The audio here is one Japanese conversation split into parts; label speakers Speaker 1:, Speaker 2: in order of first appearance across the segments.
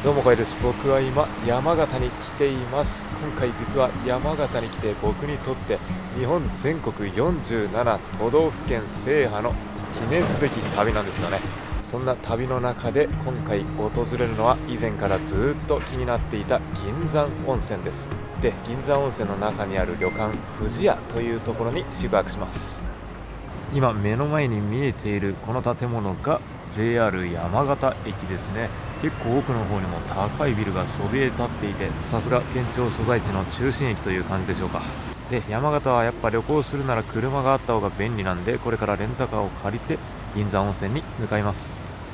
Speaker 1: どうもこいです。僕は今山形に来ています。今回実は山形に来て僕にとって日本全国47都道府県制覇の記念すべき旅なんですよね。そんな旅の中で今回訪れるのは以前からずっと気になっていた銀山温泉です。で、銀山温泉の中にある旅館富士屋というところに宿泊します。今目の前に見えているこの建物が JR 山形駅ですね。結構奥の方にも高いビルがそびえ立っていて、さすが県庁所在地の中心駅という感じでしょうか。で、山形はやっぱ旅行するなら車があった方が便利なんで、これからレンタカーを借りて銀山温泉に向かいます。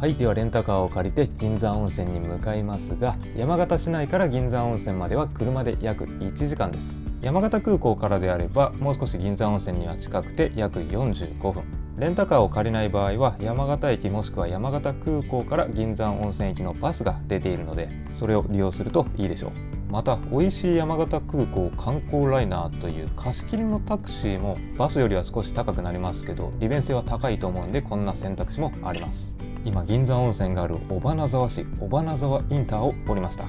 Speaker 1: はい、ではレンタカーを借りて銀山温泉に向かいますが、山形市内から銀山温泉までは車で約1時間です。山形空港からであればもう少し銀山温泉には近くて約45分。レンタカーを借りない場合は山形駅もしくは山形空港から銀山温泉行きのバスが出ているので、それを利用するといいでしょう。また美味しい山形空港観光ライナーという貸し切りのタクシーもバスよりは少し高くなりますけど、利便性は高いと思うんで、こんな選択肢もあります。今銀山温泉がある尾花沢市尾花沢インターを降りました。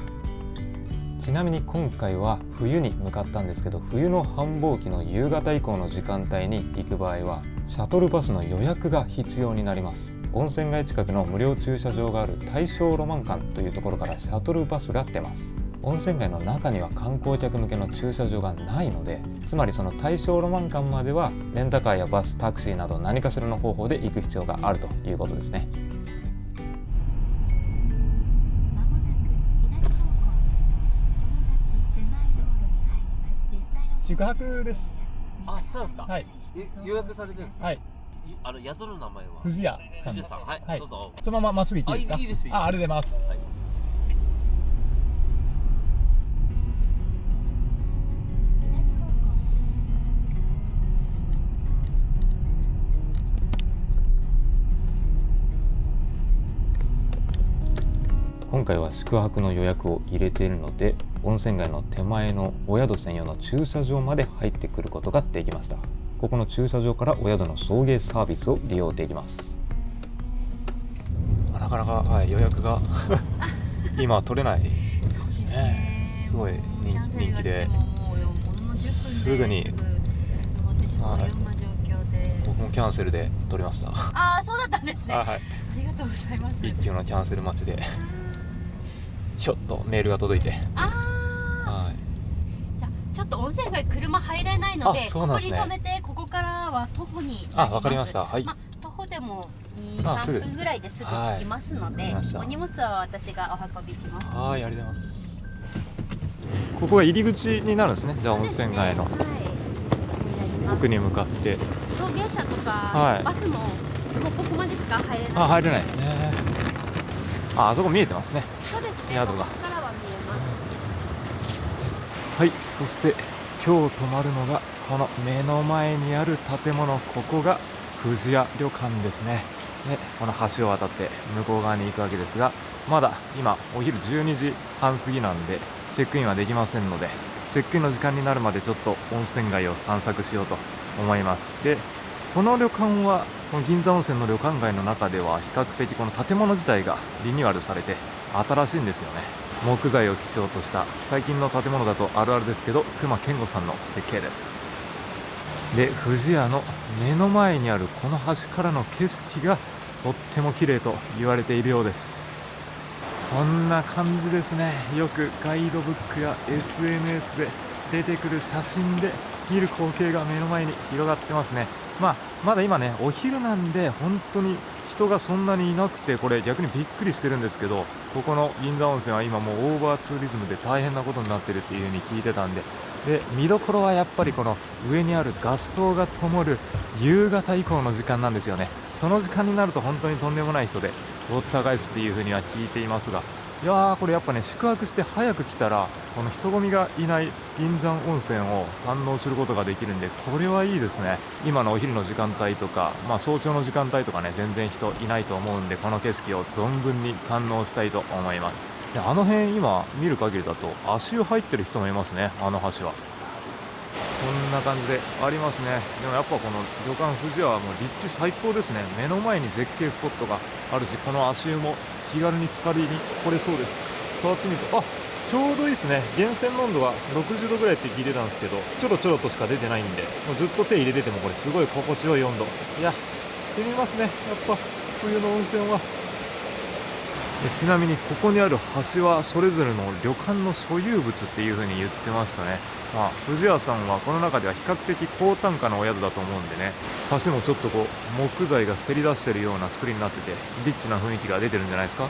Speaker 1: ちなみに今回は冬に向かったんですけど、冬の繁忙期の夕方以降の時間帯に行く場合はシャトルバスの予約が必要になります。温泉街近くの無料駐車場がある大正ロマン館というところからシャトルバスが出ます。温泉街の中には観光客向けの駐車場がないので、つまりその大正ロマン館まではレンタカーやバス、タクシーなど何かしらの方法で行く必要があるということですね。宿泊です。
Speaker 2: あ、そうなんですか。
Speaker 1: はい。
Speaker 2: 予約されてるんですか。
Speaker 1: はい。
Speaker 2: 宿の名前は
Speaker 1: 富士屋
Speaker 2: 富士屋さん。はい、
Speaker 1: はい、
Speaker 2: どうぞ。
Speaker 1: そのまままっすぐ行っていいですか。
Speaker 2: いいです。
Speaker 1: ありがとうございます。
Speaker 2: はい。
Speaker 1: 今回は宿泊の予約を入れているので、温泉街の手前のお宿専用の駐車場まで入ってくることができました。ここの駐車場からお宿の送迎サービスを利用できます。なかなか、予約が今は取れないですね。すごい人気で、すぐに僕もキャンセルで取りました。
Speaker 3: ああ、そうだったんですね。
Speaker 1: はい、
Speaker 3: ありがとうございます。
Speaker 1: 一級のキャンセル待ちでちょっとメールが届いて、
Speaker 3: はい、じゃあちょっと温泉街車入れないので、ここに止めて、ここからは徒歩になります。
Speaker 1: わかりました。はい。
Speaker 3: 徒歩でも2、3分ぐらいですぐ着きますので、お荷物は私がお運びします。
Speaker 1: はい、ありがとうございます。ここが入り口になるんですね。じゃあ温泉街の奥に向かって、
Speaker 3: 送迎車とか、バスもここまでしか入れない。
Speaker 1: 入れないですね。あそこ見えてますね。
Speaker 3: そうですね。
Speaker 1: 宿が。
Speaker 3: ここからは見えます。
Speaker 1: はい、そして今日泊まるのがこの目の前にある建物、ここが富士屋旅館ですね。で、この橋を渡って向こう側に行くわけですが、まだ今お昼12時半過ぎなんでチェックインはできませんので、チェックインの時間になるまでちょっと温泉街を散策しようと思います。で、この旅館はこの銀山温泉の旅館街の中では比較的この建物自体がリニューアルされて新しいんですよね。木材を基調とした最近の建物だとあるあるですけど、隈研吾さんの設計です。で、富士屋の目の前にあるこの橋からの景色がとっても綺麗と言われているようです。こんな感じですね。よくガイドブックや SNS で出てくる写真で見る光景が目の前に広がってますね。まだ今ねお昼なんで本当に人がそんなにいなくて、これ逆にびっくりしてるんですけど、ここの銀山温泉は今もうオーバーツーリズムで大変なことになってるっていう風に聞いてたんで、見どころはやっぱりこの上にあるガス灯が灯る夕方以降の時間なんですよね。その時間になると本当にとんでもない人でごった返すっていう風には聞いていますが、いやー、これやっぱね、宿泊して早く来たらこの人混みがいない銀山温泉を堪能することができるんで、これはいいですね。今のお昼の時間帯とか、早朝の時間帯とかね、全然人いないと思うんで、この景色を存分に堪能したいと思います。で、あの辺今見る限りだと足湯入ってる人もいますね。あの橋はこんな感じでありますね。でもやっぱこの旅館富士屋はもう立地最高ですね。目の前に絶景スポットがあるし、この足湯も気軽に浸かりに来れそうです。触ってみると、ちょうどいいですね。源泉の温度が60度ぐらいって聞いてたんですけど、ちょろちょろとしか出てないんで、もうずっと手入れててもこれすごい心地よい温度。いや、染みますね、やっぱ冬の温泉は。ちなみにここにある橋はそれぞれの旅館の所有物っていう風に言ってましたね。藤谷さんはこの中では比較的高単価のお宿だと思うんでね、橋もちょっとこう木材がせり出してるような作りになってて、リッチな雰囲気が出てるんじゃないですか。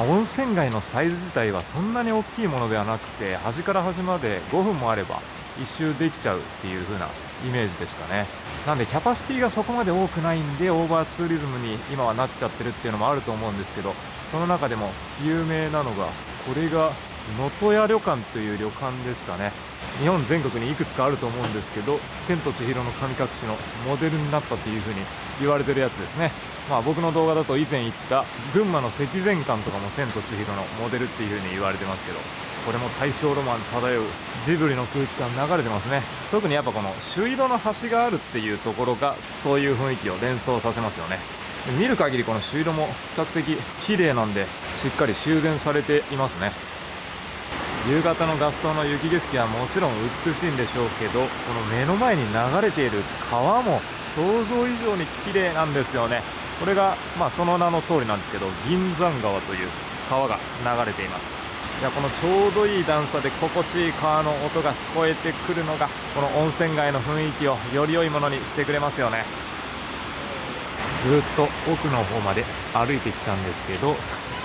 Speaker 1: 温泉街のサイズ自体はそんなに大きいものではなくて、端から端まで5分もあれば一周できちゃうっていう風なイメージですかね。なんでキャパシティがそこまで多くないんで、オーバーツーリズムに今はなっちゃってるっていうのもあると思うんですけど、その中でも有名なのがこれが能登屋旅館という旅館ですかね。日本全国にいくつかあると思うんですけど、千と千尋の神隠しのモデルになったっていう風に言われてるやつですね。僕の動画だと以前言った群馬の積善館とかも千と千尋のモデルっていう風に言われてますけど、これも大正ロマン漂うジブリの空気感流れてますね。特にやっぱこの朱色の橋があるっていうところがそういう雰囲気を連想させますよね。見る限りこの朱色も比較的綺麗なんで、しっかり修繕されていますね。夕方のガス島の雪景色はもちろん美しいんでしょうけど、この目の前に流れている川も想像以上に綺麗なんですよね。これがその名の通りなんですけど、銀山川という川が流れています。いや、このちょうどいい段差で心地いい川の音が聞こえてくるのが、この温泉街の雰囲気をより良いものにしてくれますよね。ずっと奥の方まで歩いてきたんですけど、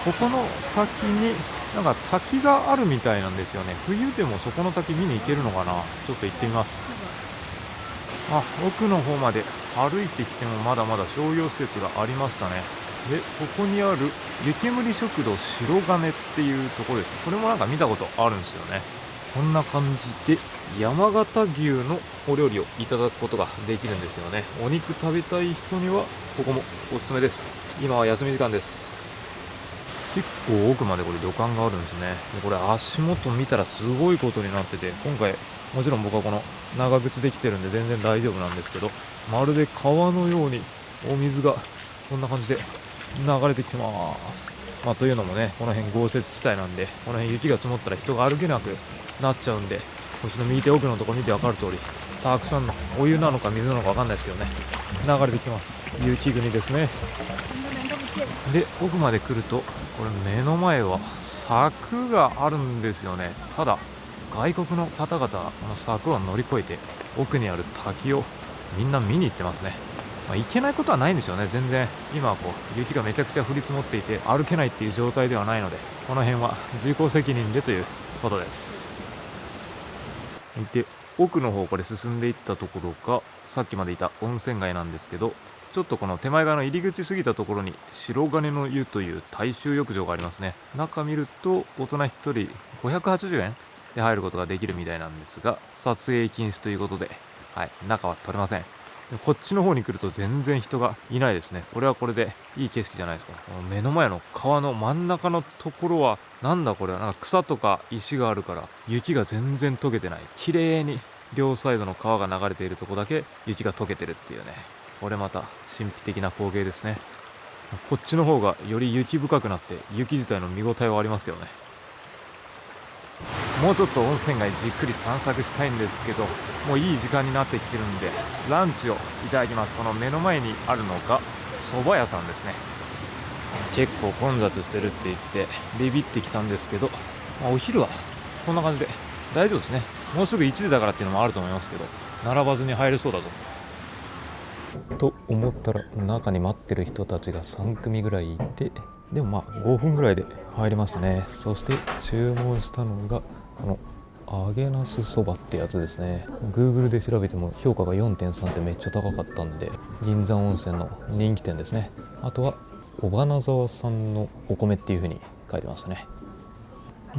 Speaker 1: ここの先になんか滝があるみたいなんですよね。冬でもそこの滝見に行けるのかな。ちょっと行ってみます。奥の方まで歩いてきてもまだまだ商業施設がありましたね。で、ここにある湯煙食堂白金っていうところです。これもなんか見たことあるんですよね。こんな感じで山形牛のお料理をいただくことができるんですよね。お肉食べたい人にはここもおすすめです。今は休み時間です。結構奥までこれ旅館があるんですね。でこれ足元見たらすごいことになってて、今回もちろん僕はこの長靴できてるんで全然大丈夫なんですけど、まるで川のようにお水がこんな感じで流れてきてます。というのもね、この辺豪雪地帯なんで、この辺雪が積もったら人が歩けなくなっちゃうんで、こっちの右手奥のところ見て分かる通り、たくさんのお湯なのか水なのか分かんないですけどね、流れてきてます。雪国ですね。で、奥まで来ると、これ目の前は柵があるんですよね。ただ外国の方々はこの柵を乗り越えて奥にある滝をみんな見に行ってますね。行けないことはないんですよね。全然今はこう雪がめちゃくちゃ降り積もっていて歩けないっていう状態ではないので、この辺は自己責任でということです。で、奥の方これ進んでいったところがさっきまでいた温泉街なんですけど、ちょっとこの手前側の入り口過ぎたところに白金の湯という大衆浴場がありますね。中見ると大人1人580円で入ることができるみたいなんですが、撮影禁止ということで、中は撮れません。こっちの方に来ると全然人がいないですね。これはこれでいい景色じゃないですか。目の前の川の真ん中のところはなんだこれは、なんか草とか石があるから雪が全然溶けてない。綺麗に両サイドの川が流れているとこだけ雪が溶けてるっていうね、これまた神秘的な光景ですね。こっちの方がより雪深くなって雪自体の見応えはありますけどね。もうちょっと温泉街じっくり散策したいんですけど、もういい時間になってきてるんでランチをいただきます。この目の前にあるのが蕎麦屋さんですね。結構混雑してるって言ってビビってきたんですけど、お昼はこんな感じで大丈夫ですね。もうすぐ1時だからっていうのもあると思いますけど、並ばずに入れそうだぞと思ったら、中に待ってる人たちが3組ぐらいいて、でも5分ぐらいで入れましたね。そして注文したのがこの揚げなすそばってやつですね。 Google で調べても評価が 4.3 ってめっちゃ高かったんで、銀山温泉の人気店ですね。あとは尾花沢さんのお米っていう風に書いてましたね。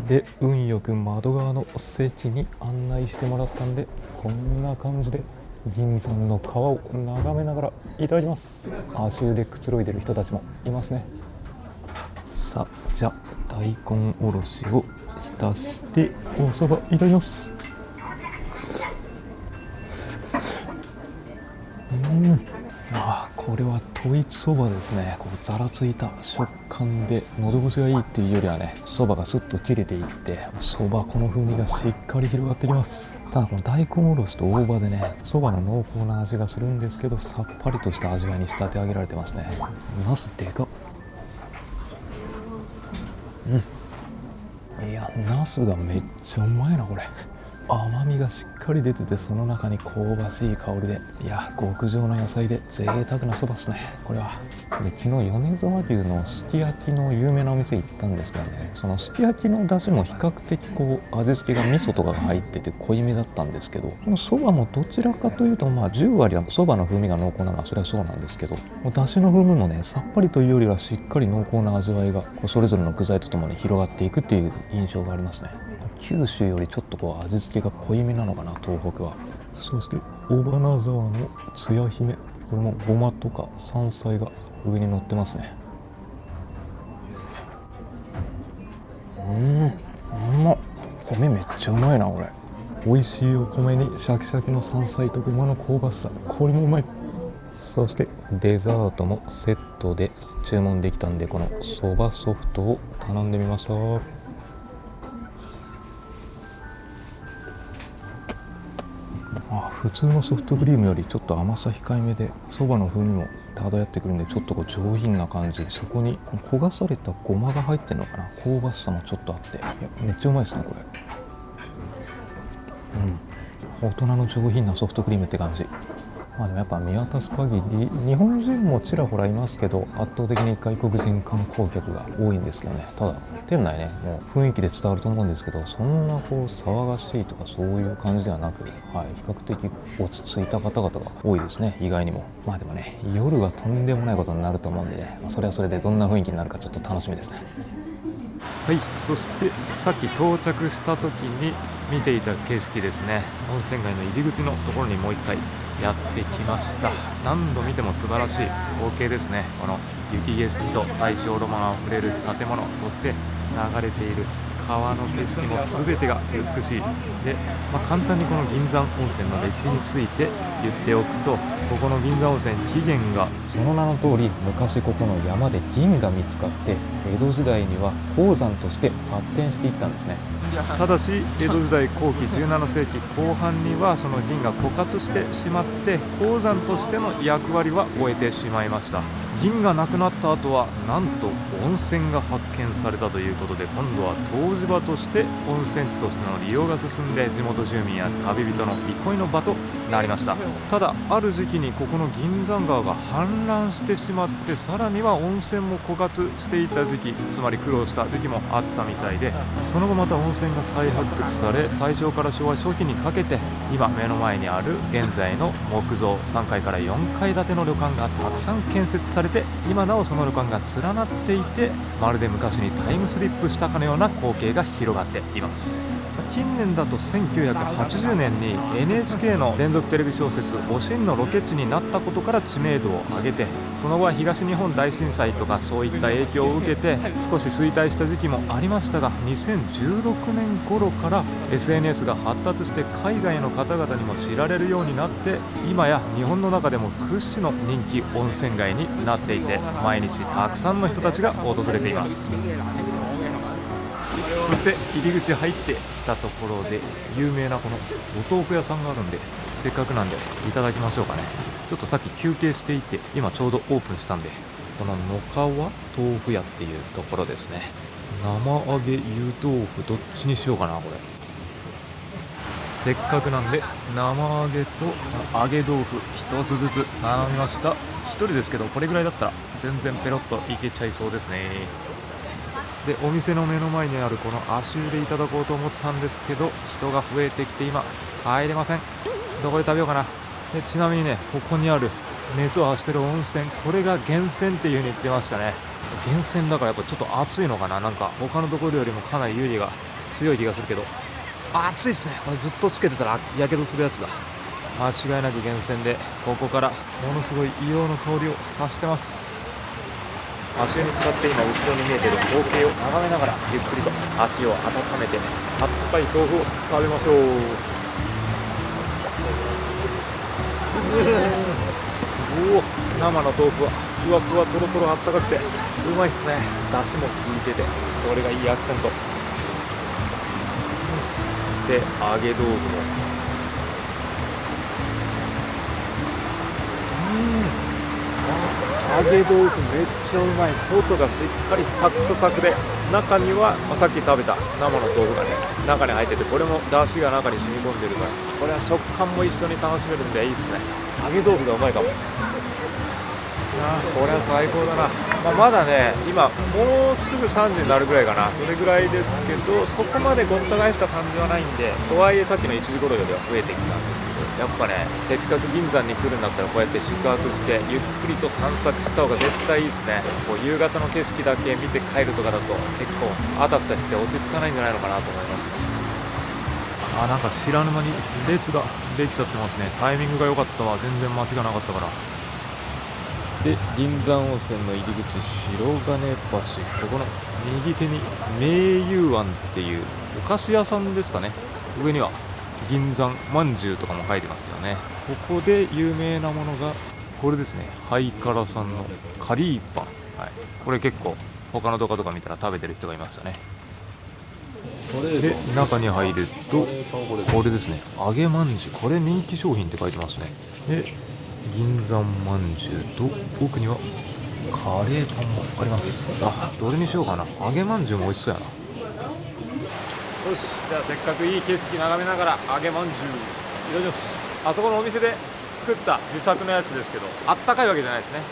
Speaker 1: で、運よく窓側の席に案内してもらったんで、こんな感じで銀山の川を眺めながらいただきます。足湯でくつろいでる人たちもいますね。さあ、じゃあ大根おろしを浸しておそばいただきます。これは統一そばですね。こうざらついた食感で喉越しがいいっていうよりはね、そばがスッと切れていってそば粉の風味がしっかり広がってきます。ただこの大根おろしと大葉でね、そばの濃厚な味がするんですけど、さっぱりとした味わいに仕立て上げられてますね。ナスでかっ。いや、ナスがめっちゃうまいなこれ。甘みがしっかり出てて、その中に香ばしい香りで、いや極上の野菜で贅沢なそばですねこれは。で、昨日米沢牛のすき焼きの有名なお店行ったんですけどね、そのすき焼きの出汁も比較的こう味付けが味噌とかが入ってて濃いめだったんですけど、このそばもどちらかというと10割はそばの風味が濃厚なのはそれはそうなんですけど、出汁の風味もねさっぱりというよりはしっかり濃厚な味わいがこうそれぞれの具材とともに広がっていくっていう印象がありますね。九州よりちょっとこう味付けが濃いめなのかな、東北は。そして尾花沢のつや姫、これもごまとか山菜が上に乗ってますね。うまっ。米めっちゃうまいなこれ。美味しいお米にシャキシャキの山菜とごまの香ばしさ、これもうまい。そしてデザートもセットで注文できたんで、このそばソフトを頼んでみました。普通のソフトクリームよりちょっと甘さ控えめで、そばの風味も漂ってくるんで、ちょっとこう上品な感じ。そこに焦がされたごまが入ってるのかな、香ばしさもちょっとあって、いやめっちゃうまいですねこれ。大人の上品なソフトクリームって感じ。でもやっぱ見渡す限り日本人もちらほらいますけど、圧倒的に外国人観光客が多いんですけどね。ただ店内ね、もう雰囲気で伝わると思うんですけど、そんなこう騒がしいとかそういう感じではなく、比較的落ち着いた方々が多いですね、意外にも。でもね、夜はとんでもないことになると思うんでね、それはそれでどんな雰囲気になるかちょっと楽しみですね。はい、そしてさっき到着した時に見ていた景色ですね。温泉街の入り口のところにもう一回やってきました。何度見ても素晴らしい光景ですね。この雪景色と大正ロマンあふれる建物、そして流れている川の景色も全てが美しい。で、簡単にこの銀山温泉の歴史について言っておくと、ここの銀山温泉、起源がその名の通り、昔ここの山で銀が見つかって、江戸時代には鉱山として発展していったんですね。ただし江戸時代後期17世紀後半にはその銀が枯渇してしまって、鉱山としての役割は終えてしまいました。銀がなくなった後はなんと温泉が発見されたということで、今度は湯治場として温泉地としての利用が進んで、地元住民や旅人の憩いの場となりました。ただある時期にここの銀山川が氾濫してしまって、さらには温泉も枯渇していた時期、つまり苦労した時期もあったみたいで、その後また温泉が再発掘され、大正から昭和初期にかけて今目の前にある現在の木造3階から4階建ての旅館がたくさん建設されて、今なおその旅館が連なっていて、まるで昔にタイムスリップしたかのような光景が広がっています。近年だと1980年に NHK の連続テレビ小説「おしん」のロケ地になったことから知名度を上げて、その後は東日本大震災とかそういった影響を受けて少し衰退した時期もありましたが、2016年頃から SNS が発達して海外の方々にも知られるようになって、今や日本の中でも屈指の人気温泉街になっていて、毎日たくさんの人たちが訪れています。そして入り口入ってきたところで有名なこのお豆腐屋さんがあるんで、せっかくなんでいただきましょうかね。ちょっとさっき休憩していて、今ちょうどオープンしたんで、この野川豆腐屋っていうところですね。生揚げ湯豆腐どっちにしようかなこれ。せっかくなんで生揚げと揚げ豆腐一つずつ頼みました。一人ですけどこれぐらいだったら全然ペロッといけちゃいそうですね。で、お店の目の前にあるこの足湯でいただこうと思ったんですけど、人が増えてきて今入れません。どこで食べようかな。で、ちなみにね、ここにある熱を発してる温泉、これが源泉っていう風に言ってましたね。源泉だからやっぱちょっと熱いのかな、なんか他のところよりもかなり湯気が強い気がするけど、熱いですね。これずっとつけてたらやけどするやつだ。間違いなく源泉で、ここからものすごい硫黄の香りを発してます。足湯に使って今後ろに見えている光景を眺めながらゆっくりと足を温めて、あったかい豆腐を食べましょう。うおお、生の豆腐はふわふわとろとろあったかくてうまいっすね。だしも効いててそれがいいアクセントで、揚げ豆腐も揚げ豆腐めっちゃうまい。外がしっかりサクサクで、中には、さっき食べた生の豆腐がね中に入ってて、これもだしが中に染み込んでるから、これは食感も一緒に楽しめるんでいいっすね。揚げ豆腐がうまいかも。これは最高だな。まだね今もうすぐ3時になるぐらいかな、それぐらいですけど、そこまでごった返した感じはないんで、とはいえさっきの1時頃よりは増えてきたんですけど、やっぱねせっかく銀山に来るんだったらこうやって宿泊してゆっくりと散策した方が絶対いいですね。こう夕方の景色だけ見て帰るとかだと結構あたふたして落ち着かないんじゃないのかなと思いました。なんか知らぬ間に列ができちゃってますね。タイミングが良かったわ。全然間違いなかったから。で、銀山温泉の入り口、白金橋、ここの右手に名優庵っていうお菓子屋さんですかね。上には銀山まんじゅうとかも書いてますけどね。ここで有名なものがこれですね。ハイカラさんのカリーパン、これ結構他の動画とか見たら食べてる人がいましたね。で、中に入るとこれですね、揚げまんじゅう、これ人気商品って書いてますね。で、銀山まんじゅうと奥にはカレーパンもあります。どれにしようかな。揚げまんじゅうも美味しそうやな。よし、じゃあせっかくいい景色眺めながら揚げまんじゅういただきます。あそこのお店で作った自作のやつですけど、あったかいわけじゃないですね。も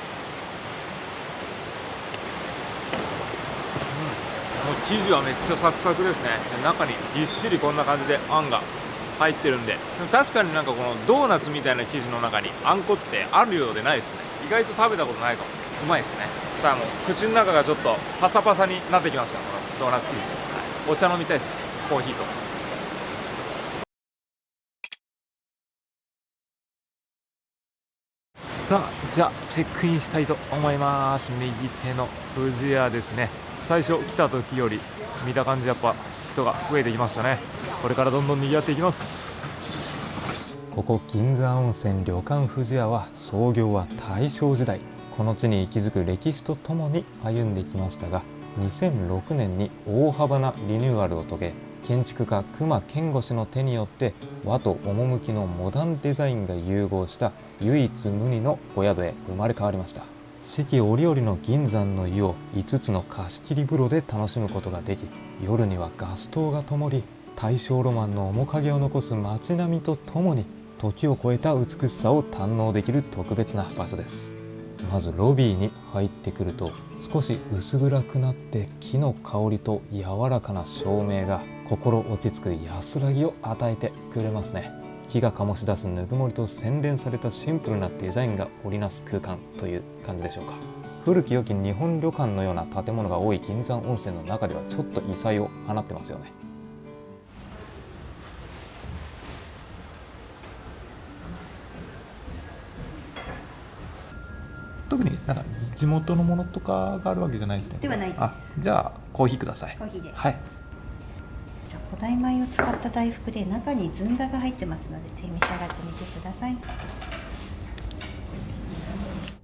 Speaker 1: う生地はめっちゃサクサクですね。中にぎっしりこんな感じであんが入ってるんで、確かになんかこのドーナツみたいな生地の中にあんこってあるようでないですね。意外と食べたことないかも。うまいですね。ただもう口の中がちょっとパサパサになってきました。このドーナツ生地、お茶飲みたいですね。コーヒーとか。さあ、じゃあチェックインしたいと思います。右手の富士屋ですね。最初来た時より見た感じやっぱ人が増えてきましたね。これからどんどん賑わっていきます。ここ銀山温泉旅館富士屋は創業は大正時代、この地に息づく歴史とともに歩んできましたが、2006年に大幅なリニューアルを遂げ、建築家隈研吾氏の手によって和と趣のモダンデザインが融合した唯一無二のお宿へ生まれ変わりました。四季折々の銀山の湯を5つの貸し切り風呂で楽しむことができ、夜にはガス灯が灯り、大正ロマンの面影を残す街並みとともに時を超えた美しさを堪能できる特別な場所です。まずロビーに入ってくると、少し薄暗くなって木の香りと柔らかな照明が心落ち着く安らぎを与えてくれますね。木が醸し出すぬくもりと洗練されたシンプルなデザインが織りなす空間という感じでしょうか。古き良き日本旅館のような建物が多い銀山温泉の中ではちょっと異彩を放ってますよね。特になんか地元のものとかがあるわけじゃないですね。
Speaker 4: ではないです。
Speaker 1: じゃあコーヒーください。
Speaker 4: コーヒーで。
Speaker 1: はい。
Speaker 4: 古代米を使った大福で中にずんだが入ってますので、ぜひ召し上がってみてください。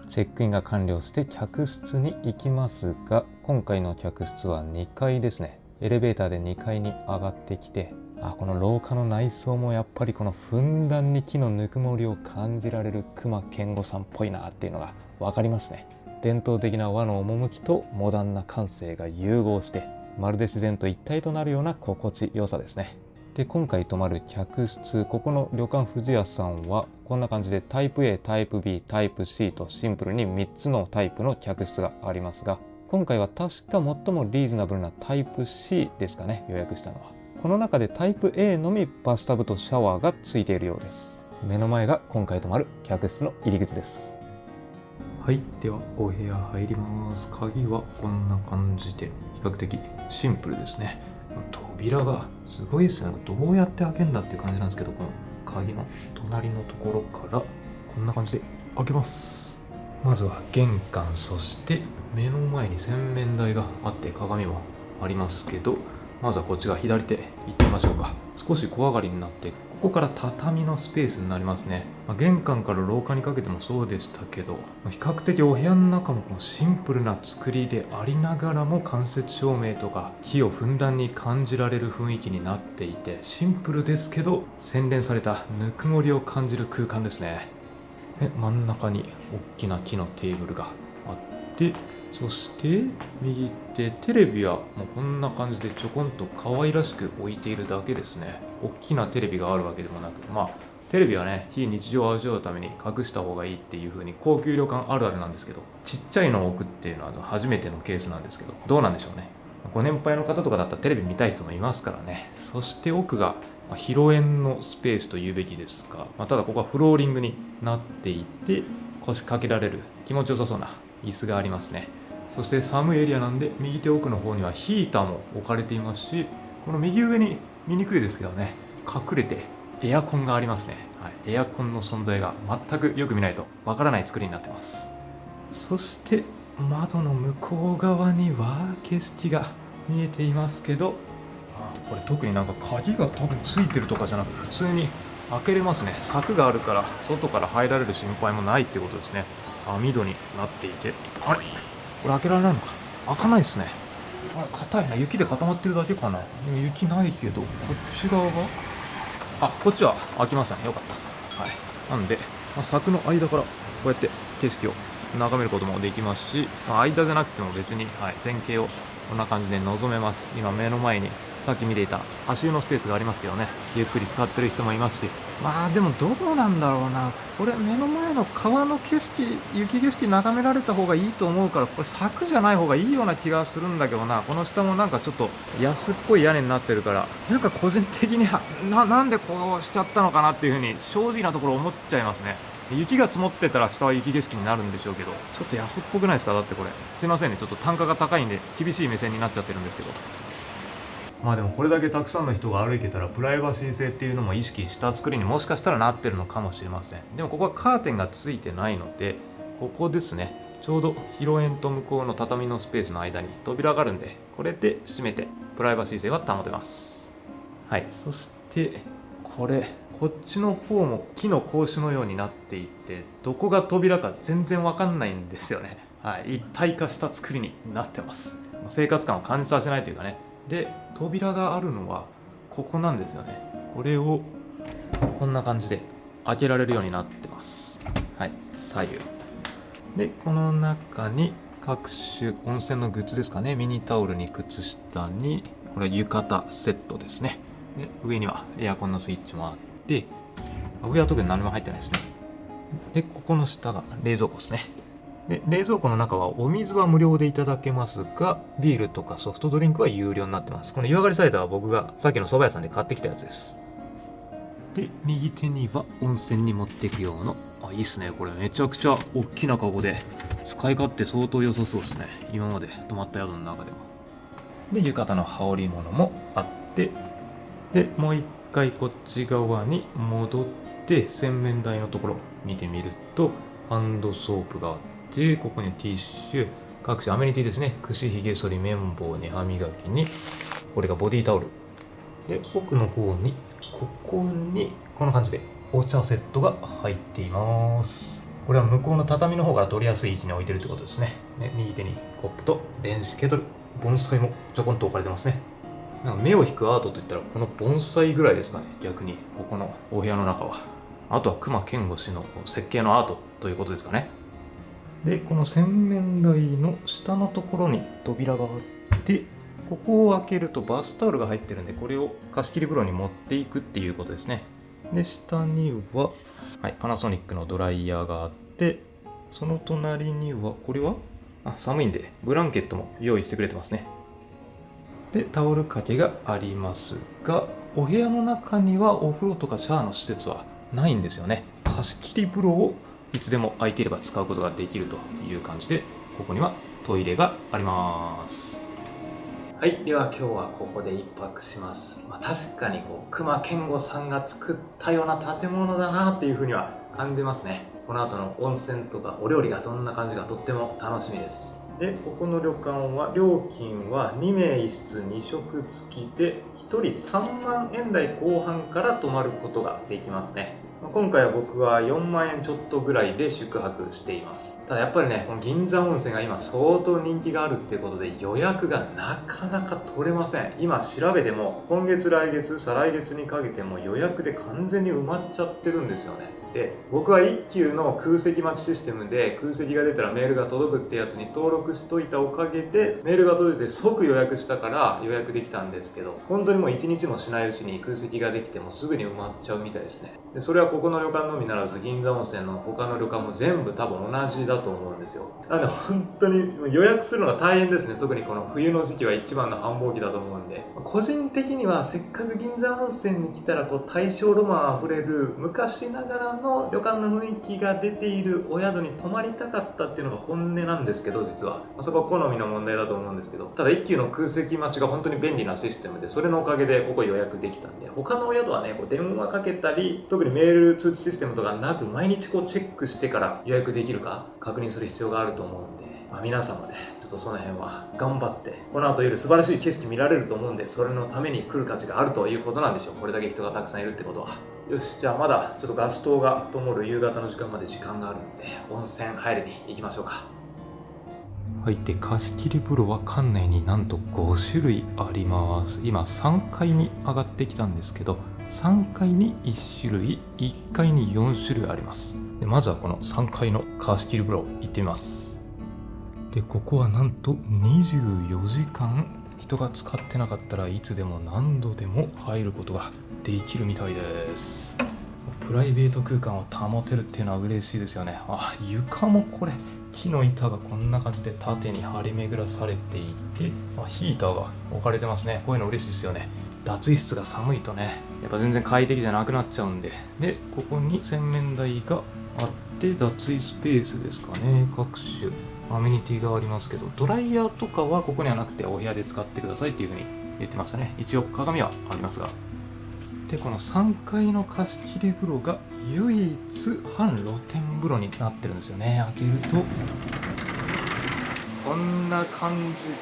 Speaker 1: チェックインが完了して客室に行きますが、今回の客室は2階ですね。エレベーターで2階に上がってきて、この廊下の内装もやっぱりこのふんだんに木のぬくもりを感じられる隈研吾さんっぽいなっていうのが分かりますね。伝統的な和の趣とモダンな感性が融合して、まるで自然と一体となるような心地よさですね。で、今回泊まる客室、ここの旅館富士屋さんはこんな感じでタイプ A、タイプ B、タイプ C とシンプルに3つのタイプの客室がありますが、今回は確か最もリーズナブルなタイプ C ですかね、予約したのは。この中でタイプ A のみバスタブとシャワーがついているようです。目の前が今回泊まる客室の入り口です。はい、ではお部屋入ります。鍵はこんな感じで比較的シンプルですね。扉がすごいですね。どうやって開けるんだっていう感じなんですけど、この鍵の隣のところからこんな感じで開けます。まずは玄関、そして目の前に洗面台があって鏡もありますけど、まずはこっちが左手行ってみましょうか。少し小上がりになって、こから畳のスペースになりますね。玄関から廊下にかけてもそうでしたけど、比較的お部屋の中もこのシンプルな作りでありながらも間接照明とか木をふんだんに感じられる雰囲気になっていて、シンプルですけど洗練されたぬくもりを感じる空間ですね。真ん中に大きな木のテーブルがあって、そして右手テレビはもうこんな感じでちょこんと可愛らしく置いているだけですね。大きなテレビがあるわけでもなく、テレビはね、非日常を味わうために隠した方がいいっていう風に高級旅館あるあるなんですけど、ちっちゃいのを置くっていうのは初めてのケースなんですけど、どうなんでしょうね。ご年配の方とかだったらテレビ見たい人もいますからね。そして奥が広縁のスペースと言うべきですが、ただここはフローリングになっていて、腰掛けられる気持ちよさそうな椅子がありますね。そして寒いエリアなんで、右手奥の方にはヒーターも置かれていますし、この右上に見にくいですけどね、隠れてエアコンがありますね。エアコンの存在が全くよく見ないとわからない作りになってます。そして窓の向こう側には景色が見えていますけど、これ特になんか鍵が多分ついてるとかじゃなく、普通に開けれますね。柵があるから外から入られる心配もないってことですね。網戸になっていて、あれこれ開けられないのか。開かないですね。硬いな。雪で固まってるだけかな。でも雪ないけど、こっち側はこっちは開きましたね。よかった。なんで、柵の間からこうやって景色を眺めることもできますし、間じゃなくても別に、前景をこんな感じで望めます。今目の前にさっき見ていた足湯のスペースがありますけどね、ゆっくり使ってる人もいますし、でもどうなんだろうな。これ目の前の川の景色、雪景色眺められた方がいいと思うから、これ柵じゃない方がいいような気がするんだけどな。この下もなんかちょっと安っぽい屋根になってるから、なんか個人的にはなんでこうしちゃったのかなっていうふうに正直なところ思っちゃいますね。雪が積もってたら下は雪景色になるんでしょうけど、ちょっと安っぽくないですか。だってこれすいませんね、ちょっと単価が高いんで厳しい目線になっちゃってるんですけど、でもこれだけたくさんの人が歩いてたらプライバシー性っていうのも意識した作りにもしかしたらなってるのかもしれません。でもここはカーテンがついてないので、ここですね、ちょうど広縁と向こうの畳のスペースの間に扉があるんで、これで閉めてプライバシー性は保てます。そしてこっちの方も木の格子のようになっていて、どこが扉か全然わかんないんですよね。一体化した作りになってます。生活感を感じさせないというかね。で、扉があるのはここなんですよね。これをこんな感じで開けられるようになってます。左右で、この中に各種温泉のグッズですかね。ミニタオルに靴下に、これは浴衣セットですね。で、上にはエアコンのスイッチもあって、上は特に何も入ってないですね。で、ここの下が冷蔵庫ですね。で、冷蔵庫の中はお水は無料でいただけますが、ビールとかソフトドリンクは有料になってます。この湯上がりサイダーは僕がさっきの蕎麦屋さんで買ってきたやつです。で、右手には温泉に持っていく用の、いいっすね。これめちゃくちゃ大きなカゴで、使い勝手相当良さそうですね。今まで泊まった宿の中でも。で、浴衣の羽織物もあって、で、もう一回こっち側に戻って、洗面台のところ見てみると、ハンドソープがあって、ここにティッシュ、各種アメニティですね。櫛、ひげ剃り、綿棒に歯磨きに、これがボディタオル。で、奥の方に、ここに、こんな感じでお茶セットが入っています。これは向こうの畳の方から取りやすい位置に置いてるってことですね。で、右手にコップと電子ケトル、盆栽もちょこんと置かれてますね。なんか目を引くアートといったらこの盆栽ぐらいですかね。逆にここのお部屋の中は。あとは隈研吾氏の設計のアートということですかね。で、この洗面台の下のところに扉があって、ここを開けるとバスタオルが入ってるんで、これを貸し切り風呂に持っていくっていうことですね。で、下には、パナソニックのドライヤーがあって、その隣には、これは寒いんでブランケットも用意してくれてますね。で、タオル掛けがありますが、お部屋の中にはお風呂とかシャワーの施設はないんですよね。貸し切り風呂をいつでも空いていれば使うことができるという感じで、ここにはトイレがあります。では今日はここで一泊します。確かに隈研吾さんが作ったような建物だなっていうふうには感じますね。この後の温泉とかお料理がどんな感じかとっても楽しみです。でここの旅館は料金は2名1室2食付きで1人3万円台後半から泊まることができますね。今回は僕は4万円ちょっとぐらいで宿泊しています。ただやっぱりね、この銀座温泉が今相当人気があるっていうことで予約がなかなか取れません。今調べても今月来月再来月にかけても予約で完全に埋まっちゃってるんですよね。で僕は一休の空席待ちシステムで空席が出たらメールが届くってやつに登録しといたおかげでメールが届いて即予約したから予約できたんですけど、本当にもう1日もしないうちに空席ができてもすぐに埋まっちゃうみたいですね。でそれはここの旅館のみならず銀座温泉の他の旅館も全部多分同じだと思うんですよ。なので本当に予約するのが大変ですね。特にこの冬の時期は一番の繁忙期だと思うんで、個人的にはせっかく銀座温泉に来たら大正ロマンあふれる昔ながらの旅館の雰囲気が出ているお宿に泊まりたかったっていうのが本音なんですけど、実はそこは好みの問題だと思うんですけど、ただ一休の空席待ちが本当に便利なシステムで、それのおかげでここ予約できたんで、他のお宿はね電話かけたり特にメール通知システムとかなく毎日チェックしてから予約できるか確認する必要があると思うんで、皆さんもねちょっとその辺は頑張って、この後夜素晴らしい景色見られると思うんで、それのために来る価値があるということなんでしょう。これだけ人がたくさんいるってことは。よし、じゃあまだちょっとガス灯が灯る夕方の時間まで時間があるんで温泉入りに行きましょうか。はい、で貸切風呂は館内になんと5種類あります。今3階に上がってきたんですけど、3階に1種類、1階に4種類あります。でまずはこの3階の貸切風呂行ってみます。でここはなんと24時間人が使ってなかったらいつでも何度でも入ることができるみたいです。プライベート空間を保てるっていうのは嬉しいですよね。床もこれ木の板がこんな感じで縦に張り巡らされていて、ヒーターが置かれてますね。こういうの嬉しいですよね。脱衣室が寒いとねやっぱ全然快適じゃなくなっちゃうんで、でここに洗面台があって脱衣スペースですかね。各種アメニティがありますけど、ドライヤーとかはここにはなくてお部屋で使ってくださいっていう風に言ってましたね。一応鏡はありますが。でこの3階の貸切風呂が唯一半露天風呂になってるんですよね。開けるとこんな感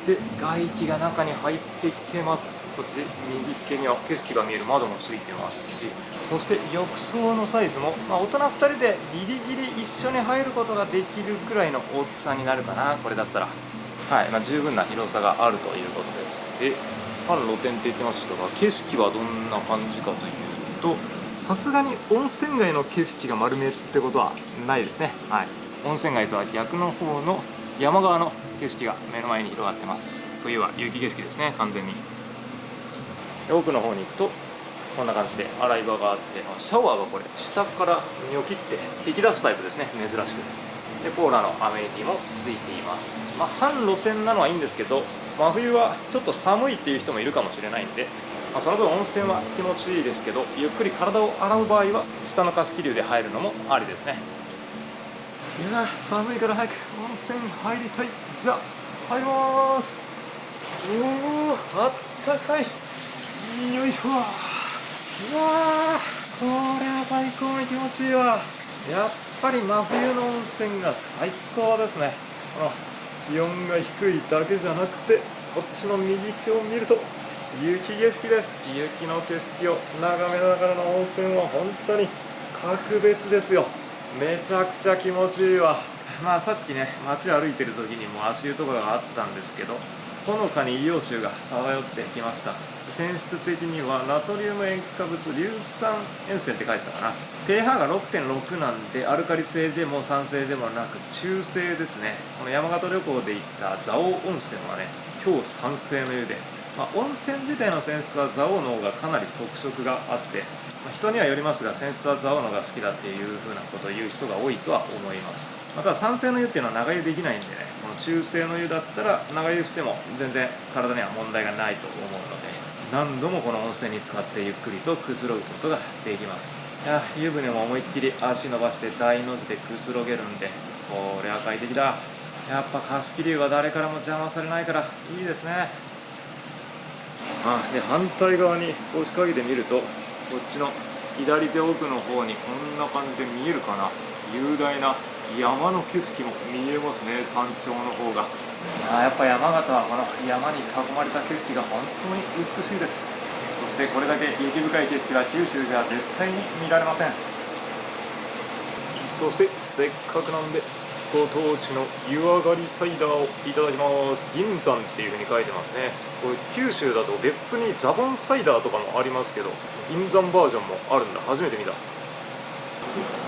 Speaker 1: じで外気が中に入ってきてます。こっち右手には景色が見える窓もついてますし、そして浴槽のサイズも、大人2人でギリギリ一緒に入ることができるくらいの大きさになるかな、これだったら。はい、十分な広さがあるということです。で半露天って言ってましたが、景色はどんな感じかというと、さすがに温泉街の景色が丸見えってことはないですね。はい、温泉街とは逆の方の山側の景色が目の前に広がってます。冬は雪景色ですね、完全に。奥の方に行くとこんな感じで洗い場があって、シャワーがこれ下からニョキって引き出すタイプですね、珍しく。でコーラのアメニティもついています。半露天なのはいいんですけど、真冬はちょっと寒いっていう人もいるかもしれないんで、その分温泉は気持ちいいですけど、ゆっくり体を洗う場合は下の貸し切りで入るのもありですね。いや寒いから早く温泉入りたい。じゃあ入ります。おお、あったかい。よいしょ。うわー、これは最高に気持ちいいわ。やっぱり真冬の温泉が最高ですね。気温が低いだけじゃなくて、こっちの右手を見ると雪景色です。雪の景色を眺めながらの温泉は本当に格別ですよ。めちゃくちゃ気持ちいいわ。さっきね街歩いてる時にも足湯とかがあったんですけど、ほのかに硫黄臭が漂ってきました。泉質的にはナトリウム塩化物硫酸塩泉って書いてたかな。 pH が 6.6 なんでアルカリ性でも酸性でもなく中性ですね。この山形旅行で行った蔵王温泉はね強酸性の湯で、温泉自体の泉質は蔵王の方がかなり特色があって、人にはよりますが泉質は蔵王のが好きだっていう風なことを言う人が多いとは思います。ただ酸性の湯っていうのは長湯できないんでね、この中性の湯だったら長湯しても全然体には問題がないと思うので、何度もこの温泉に使ってゆっくりとくつろぐことができます。湯船も思いっきり足伸ばして大の字でくつろげるんで、これは快適だ。やっぱ貸し切り湯は誰からも邪魔されないからいいですね。で反対側にこう仕掛けてみると、こっちの左手奥の方にこんな感じで見えるかな、雄大な山の景色も見えますね、山頂の方が。やっぱ山形はこの山に囲まれた景色が本当に美しいです。そしてこれだけ雪深い景色は九州じゃ絶対に見られません。そしてせっかくなんでご当地の湯上がりサイダーをいただきます。銀山っていう風に書いてますね。これ九州だと別府にザボンサイダーとかもありますけど、銀山バージョンもあるんだ。初めて見た。い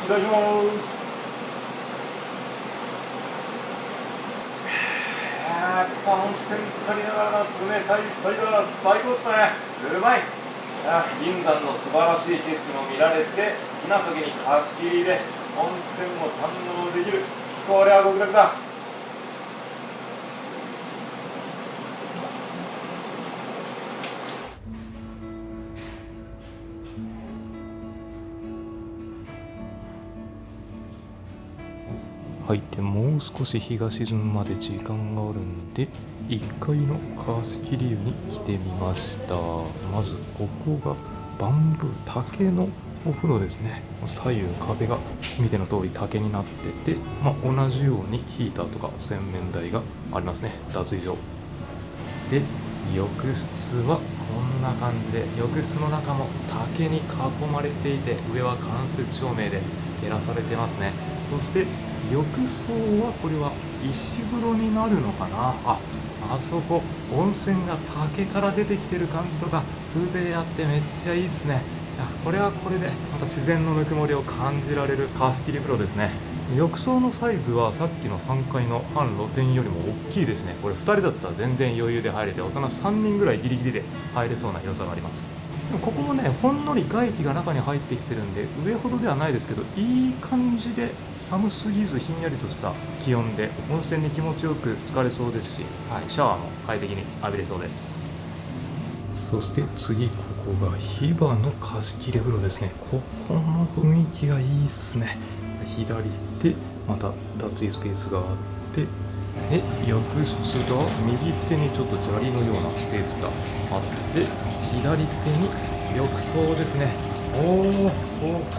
Speaker 1: ただきます。やっぱ温泉浸かりながらの冷たいサイダー最高ですね。うまい。銀山の素晴らしい景色も見られて、好きな時に貸し切りで温泉も堪能できる。これは極楽だ。はい、でもう少し日が沈むまで時間があるんで1階の貸し切り湯に来てみました。まずここがバンブー竹のお風呂ですね。左右壁が見ての通り竹になってて、同じようにヒーターとか洗面台がありますね。脱衣所で、浴室はこんな感じで、浴室の中も竹に囲まれていて、上は間接照明で照らされてますね。そして浴槽はこれは石風呂になるのかな。あそこ温泉が竹から出てきてる感じとか風情あってめっちゃいいですね。これはこれでまた自然のぬくもりを感じられる貸し切り風呂ですね。浴槽のサイズはさっきの3階の半露天よりも大きいですね。これ2人だったら全然余裕で入れて、大人3人ぐらいギリギリで入れそうな良さがあります。でもここもね、ほんのり外気が中に入ってきてるんで、上ほどではないですけど、いい感じで寒すぎずひんやりとした気温で温泉に気持ちよく浸かれそうですし、シャワーも快適に浴びれそうです。そして次、ここがヒバの貸し切り風呂ですね。ここの雰囲気がいいっすね。左手また脱衣スペースがあって、浴室が右手にちょっと砂利のようなスペースがあって、左手に浴槽ですね。こ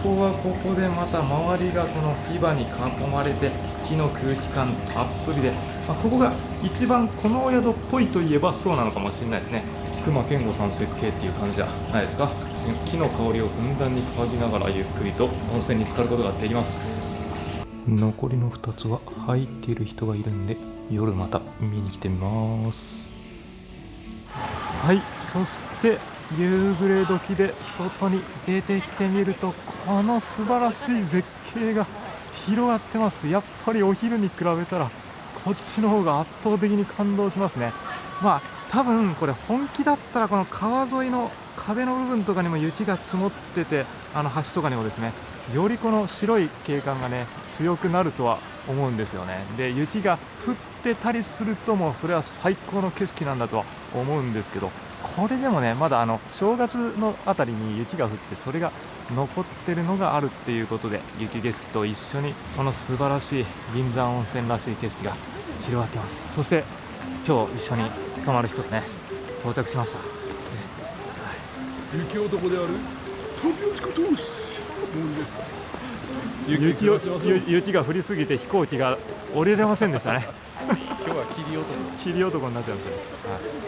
Speaker 1: こはここでまた周りがこのヒバに囲まれて木の空気感たっぷりで、ここが一番このお宿っぽいといえばそうなのかもしれないですね。隈研吾さん設計っていう感じじゃないですか。木の香りをふんだんに嗅ぎながらゆっくりと温泉に浸かることができます。残りの2つは入っている人がいるんで、夜また見に来てみます。はい、そして夕暮れ時で外に出てきてみると、この素晴らしい絶景が広がってます。やっぱりお昼に比べたらこっちの方が圧倒的に感動しますね。多分これ本気だったらこの川沿いの壁の部分とかにも雪が積もってて、橋とかにもですね、よりこの白い景観がね強くなるとは思うんですよね。で、雪が降ってたりするともうそれは最高の景色なんだとは思うんですけど、これでもねまだ正月のあたりに雪が降ってそれが残ってるのがあるっていうことで、雪景色と一緒にこの素晴らしい銀山温泉らしい景色が広がってます。そして今日一緒に泊まる人がね到着しました。
Speaker 5: 雪男である飛び落ちこと森です。
Speaker 1: 雪が降りすぎて飛行機が降りれませんでしたね。
Speaker 5: 今日は
Speaker 1: 霧男になっちゃうんですよ。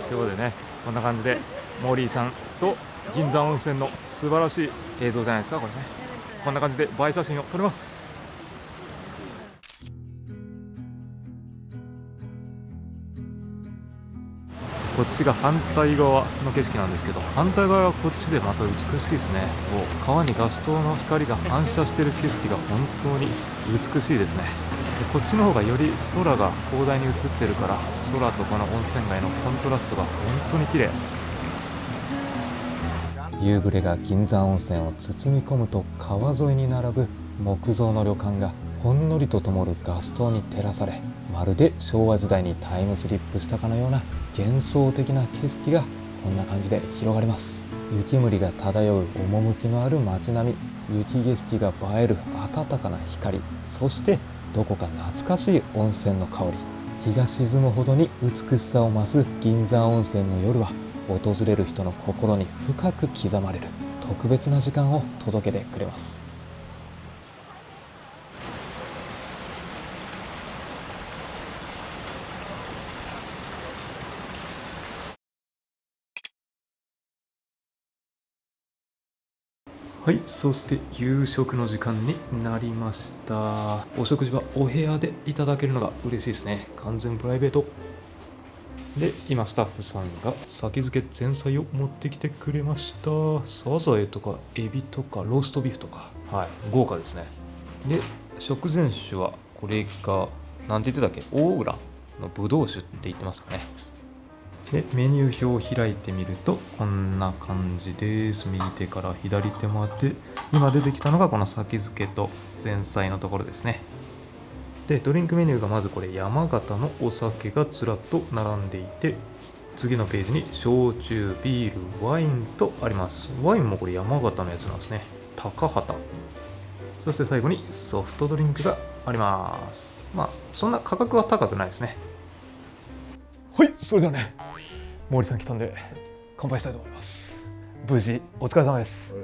Speaker 1: ということでね、こんな感じでモーリーさんと銀山温泉の素晴らしい映像じゃないですか。これね、こんな感じで映え写真を撮れます。こっちが反対側の景色なんですけど、反対側はこっちでまた美しいですね。川にガス灯の光が反射している景色が本当に美しいですね。でこっちの方がより空が広大に映ってるから、空とこの温泉街のコントラストが本当に綺麗。夕暮れが銀山温泉を包み込むと、川沿いに並ぶ木造の旅館がほんのりと灯るガス灯に照らされ、まるで昭和時代にタイムスリップしたかのような幻想的な景色がこんな感じで広がります。雪煙が漂う趣のある街並み、雪景色が映える暖かな光、そしてどこか懐かしい温泉の香り。日が沈むほどに美しさを増す銀山温泉の夜は、訪れる人の心に深く刻まれる特別な時間を届けてくれます。はい、そして夕食の時間になりました。お食事はお部屋でいただけるのが嬉しいですね。完全プライベートで、今スタッフさんが先付け前菜を持ってきてくれました。サザエとかエビとかローストビーフとか、はい、豪華ですね。で、食前酒はこれがなんて言ってたっけ、大浦のブドウ酒って言ってますかね。で、メニュー表を開いてみるとこんな感じです。右手から左手まで今出てきたのがこの先付けと前菜のところですね。で、ドリンクメニューがまずこれ山形のお酒がずらっと並んでいて、次のページに焼酎、ビール、ワインとあります。ワインもこれ山形のやつなんですね。高畑。そして最後にソフトドリンクがあります。まあそんな価格は高くないですね。はい、それではね、毛利さん来たんで乾杯したいと思います。無事お疲れ様です。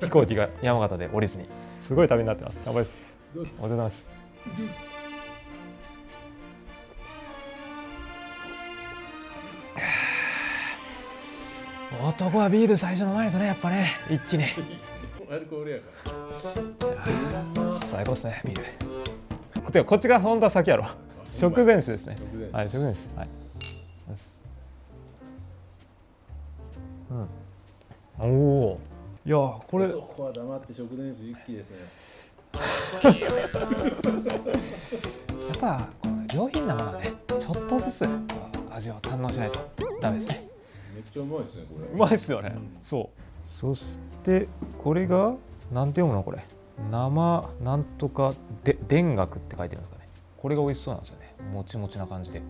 Speaker 1: 飛行機が山形で降りずにすごい旅になってます。乾杯です。お疲れ様です。男はビール最初の前とね、やっぱね、一気に
Speaker 5: アルコールやから
Speaker 1: 最高ですね、ビール。てかこっちが本当は先やろ。食前酒ですね。はい、食前酒。はい。うん。おお。いやこれ。
Speaker 5: 男は黙って食前酒一気ですね。
Speaker 1: やっぱこの上品なものはね、ちょっとずつ味を堪能しないとダメですね。
Speaker 5: めっちゃうまいですねこれ。
Speaker 1: うまいですよね。そう。そしてこれがなんて読むのこれ。生なんとかで田楽って書いてるんですかね。これが美味しそうなんですよね。もちもちな感じで。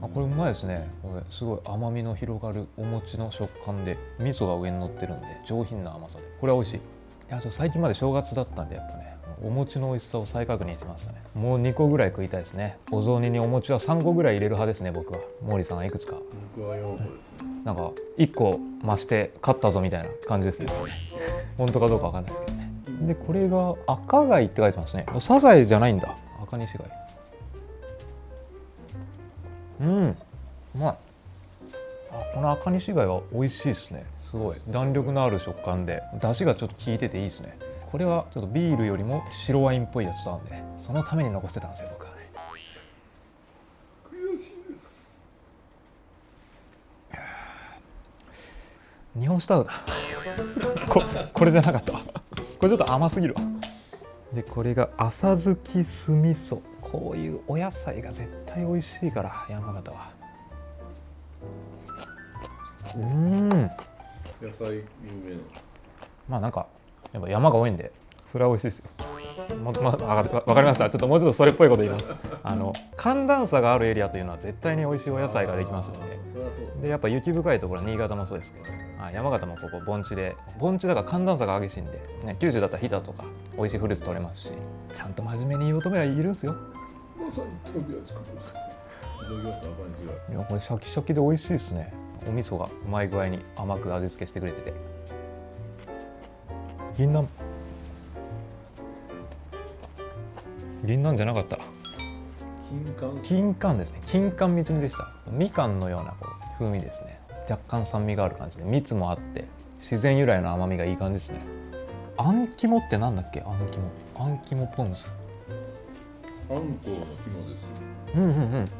Speaker 1: あ、これうまいですね。これすごい甘みの広がるお餅の食感で、味噌が上に乗ってるんで上品な甘さで、これは美味しい。いや、最近まで正月だったんでやっぱね、お餅の美味しさを再確認しましたね。もう2個ぐらい食いたいですね。お雑煮にお餅は3個ぐらい入れる派ですね、僕は。毛利さんはいくつか？
Speaker 5: 僕は4個ですね。
Speaker 1: なんか1個増して勝ったぞみたいな感じですね。本当かどうかわかんないですけどね。で、これが赤貝って書いてますね。サザエじゃないんだ。赤西貝。うん、うまい。あ、この赤西貝は美味しいですね。すごい弾力のある食感で、出汁がちょっと効いてていいですね。これはちょっとビールよりも白ワインっぽいやつなんで、そのために残してたんですよ、僕はね。
Speaker 5: 悔しいです。
Speaker 1: 日本酒合うな。これじゃなかったわ。これちょっと甘すぎるわ。で、これが浅漬き酢味噌。こういうお野菜が絶対美味しいから山形は。
Speaker 5: 野菜有名なの。
Speaker 1: まあなんかやっぱ山が多いんでそれは美味しいですよ。わかりました。ちょっともうちょっとそれっぽいこと言います。寒暖差があるエリアというのは絶対に美味しいお野菜ができますので。
Speaker 5: それはそうですね。
Speaker 1: で、やっぱ雪深いところは新潟もそうですけど、山形もここ盆地で、盆地だから寒暖差が激しいんで、ね、九州だったら飛騨とか美味しいフルーツ取れますし、ちゃんと真面目に言う乙女はいるんですよ。
Speaker 5: まさに飛び味確ですね。いただきます。赤西が。
Speaker 1: いや、これシャキシャキで美味しいですね。お味噌がうまい具合に甘く味付けしてくれてて。銀杏じゃなかった。金柑ですね。金柑蜜煮でした。みかんのような風味ですね。若干酸味がある感じで、蜜もあって自然由来の甘みがいい感じですね。あん肝ってなんだっけ？あん肝ポン酢。
Speaker 5: あんこの肝です。
Speaker 1: 大洗で
Speaker 5: あんこ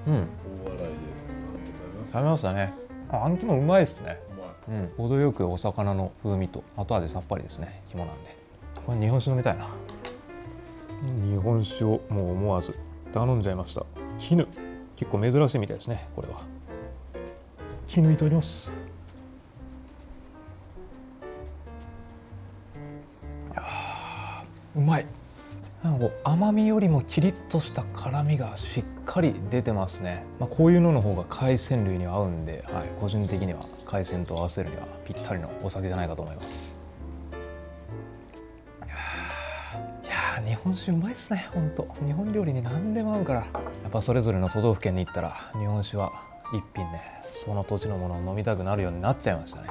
Speaker 1: 食べましたね。あん肝うまいですね。
Speaker 5: うまい。
Speaker 1: 程よくお魚の風味と後味さっぱりですね。肝なんで。これ日本酒飲みたいな。日本酒をもう思わず頼んじゃいました。絹、結構珍しいみたいですね。これは絹いただきます。うまい。なんかこう甘みよりもキリッとした辛みがしっかり出てますね。こういうのの方が海鮮類には合うんで、個人的には海鮮と合わせるにはぴったりのお酒じゃないかと思います。いやー、日本酒うまいっすね。本当日本料理に何でも合うから、やっぱそれぞれの都道府県に行ったら日本酒は一品ね、その土地のものを飲みたくなるようになっちゃいましたね。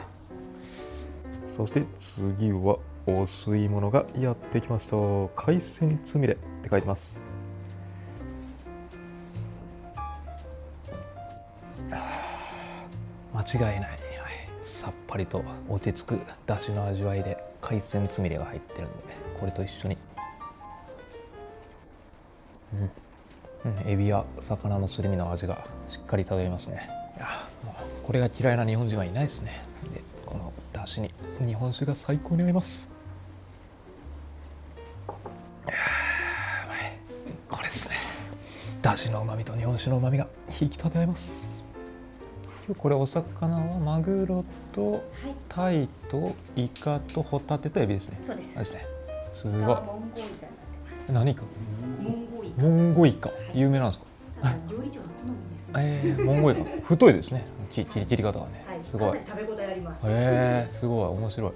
Speaker 1: そして次はお吸い物がやってきました。海鮮つみれって書いてます。
Speaker 6: 間違いない、はい、さっぱりと落ち着く出汁の味わいで海鮮つみれが入ってるんで、これと一緒に、エビや魚のすり身の味がしっかり漂いますね。いやもうこれが嫌いな日本人はいないですね。でこの出汁に日本酒が最高に合います。これですね、出汁の旨味と日本酒の旨味が引き立て合います。今日これお魚はマグロとタイとイカとホタテとエビですね。
Speaker 4: そうです。
Speaker 6: ですね。すごい。
Speaker 4: モンゴイカになってます。
Speaker 6: 何か？
Speaker 4: モンゴイカ。
Speaker 6: 有名なんですか？
Speaker 4: 料理長の好みですね。
Speaker 6: モンゴイカ。太いですね。切り方がね。
Speaker 4: はい、
Speaker 6: すごい。
Speaker 4: 食べ応えあります。
Speaker 6: すごい面白い。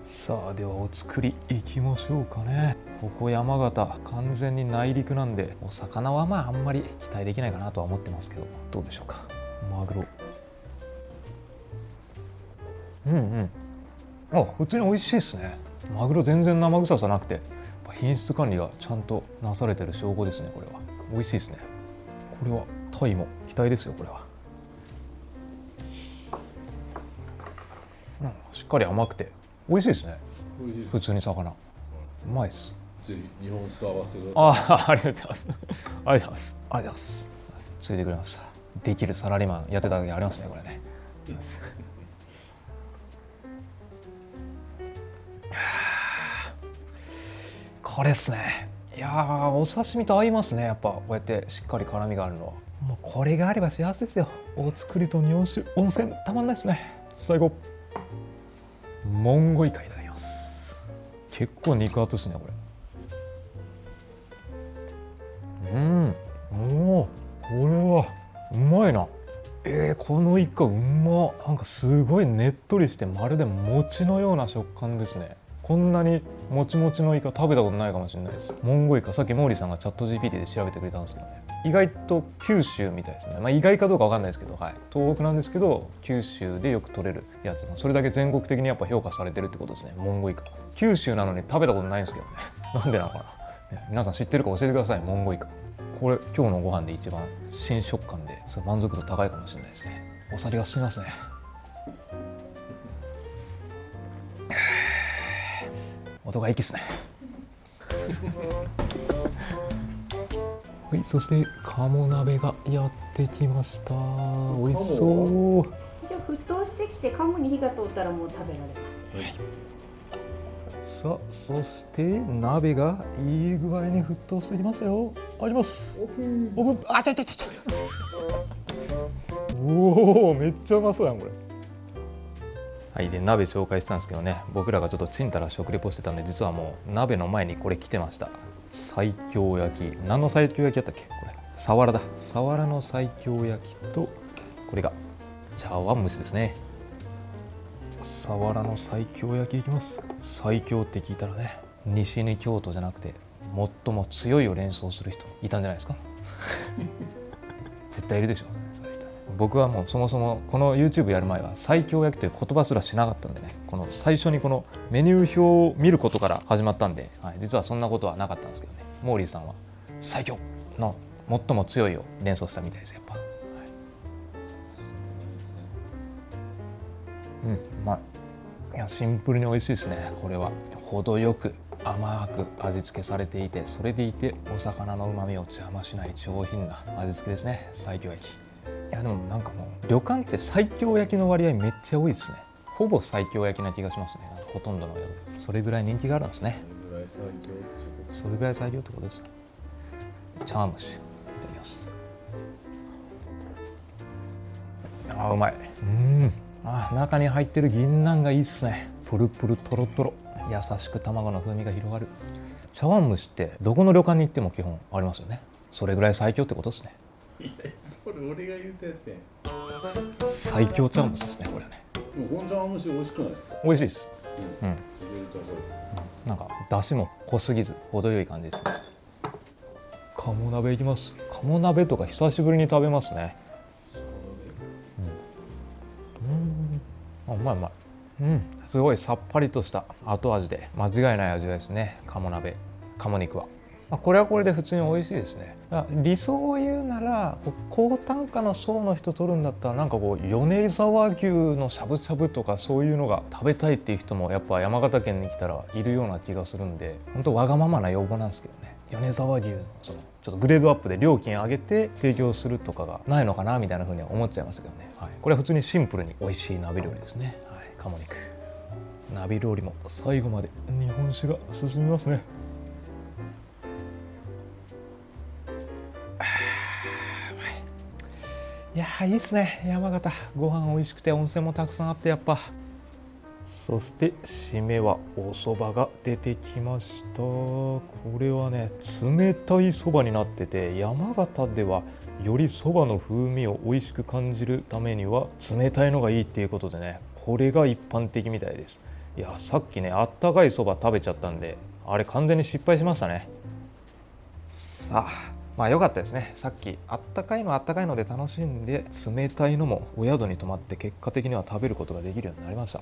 Speaker 6: さあではお作りいきましょうかね。ここ山形完全に内陸なんでお魚はまああんまり期待できないかなとは思ってますけど、どうでしょうか。マグロ。あ、普通に美味しいですね。マグロ全然生臭さなくて品質管理がちゃんとなされてる証拠ですね。これは美味しいですね。これはタイも期待ですよ。これは、しっかり甘くて美味しいですね。
Speaker 5: 美味しいです。
Speaker 6: 普通に魚、うまいです。
Speaker 5: ぜひ日本酒と合わせてください。
Speaker 6: ありがとうございます。ありがとうございます。ありがとうございます。ついてくれました。できるサラリーマンやってた時ありますね、これね。これですね。いやー、お刺身と合いますね。やっぱこうやってしっかり辛みがあるのは。もうこれがあれば幸せですよ。お作りと日本酒、温泉たまんないですね。最高。モンゴイカいただきます。結構肉厚ですね、これ。おー、これはうまいな。このイカうま。なんかすごいねっとりしてまるで餅のような食感ですね。こんなにもちもちのイカ食べたことないかもしれないです。モンゴイカ、さっきモーリーさんがチャット GPT で調べてくれたんですけどね、意外と九州みたいですね。まあ意外かどうかわかんないですけど、はい、東北なんですけど九州でよく取れるやつ、それだけ全国的にやっぱ評価されてるってことですね。モンゴイカ、九州なのに食べたことないんですけどね。なんでなのかな、ね、皆さん知ってるか教えてください。モンゴイカ、これ今日のご飯で一番新食感で満足度高いかもしれないですね。お酒が進みますね。音がいいですね。はい、そして鴨鍋がやってきました。美味しそう。
Speaker 4: 一応沸騰してきて鴨に火が通ったらもう食べられます。
Speaker 6: さあ、そして鍋がいい具合に沸騰してきましたよ。あります。オープン。あ、ちょ。おお、めっちゃうまそうやんこれ。はい、で鍋紹介したんですけどね、僕らがちょっとちんたら食レポしてたんで、実はもう鍋の前にこれ来てました。西京焼き。何の西京焼きやったっけこれ。サワラだ。サワラの西京焼きと、これが茶碗蒸しですね。サワラの西京焼きいきます。西京って聞いたらね、西に京都じゃなくて最も強いを連想する人いたんじゃないですか。絶対いるでしょ。僕はもうそもそもこの YouTube やる前は西京焼きという言葉すらしなかったんでね、この最初にこのメニュー表を見ることから始まったんで、はい、実はそんなことはなかったんですけどね。モーリーさんは西京の最も強いを連想したみたいですやっぱ、はい、うまい。いやシンプルに美味しいですね。これは程よく甘く味付けされていて、それでいてお魚の旨味を邪魔しない上品な味付けですね、西京焼き。いやでもなんかもう旅館って西京焼きの割合めっちゃ多いですね。ほぼ西京焼きな気がしますね。ほとんどの宿。それぐらい人気があるんですね。それぐらい最強ってことです。茶碗蒸しいただきます。あ、うまい。中に入ってる銀杏がいいっすね。プルプルトロトロ、優しく卵の風味が広がる。茶碗蒸しってどこの旅館に行っても基本ありますよね。それぐらい最強ってことですね。
Speaker 5: いや、それ俺が言ったやつやん。
Speaker 6: 最強茶碗蒸しですね、これね。
Speaker 5: でもこの茶碗蒸し美味しくないですか？
Speaker 6: 美味しいです。
Speaker 5: 高いです。
Speaker 6: なんか出汁も濃すぎず程よい感じですね。鴨鍋いきます。鴨鍋とか久しぶりに食べますね。うまいうまい。すごいさっぱりとした後味で間違いない味ですね。鴨鍋、鴨肉はこれはこれで普通に美味しいですね。理想を言うなら高単価の層の人取るんだったらなんかこう米沢牛のしゃぶしゃぶとかそういうのが食べたいっていう人もやっぱ山形県に来たらいるような気がするんで、本当わがままな要望なんですけどね。米沢牛のちょっとグレードアップで料金上げて提供するとかがないのかなみたいな風には思っちゃいましたけどね。これは普通にシンプルに美味しい鍋料理ですね。鴨肉鍋料理も最後まで日本酒が進みますね。いやーいいですね。山形ご飯美味しくて温泉もたくさんあってやっぱ。そして締めはお蕎麦が出てきました。これはね冷たい蕎麦になってて、山形ではより蕎麦の風味を美味しく感じるためには冷たいのがいいっていうことでね、これが一般的みたいです。いやさっきねあったかい蕎麦食べちゃったんで、あれ完全に失敗しましたね。さあまあ良かったですね。さっきあったかいので楽しんで、冷たいのもお宿に泊まって結果的には食べることができるようになりました。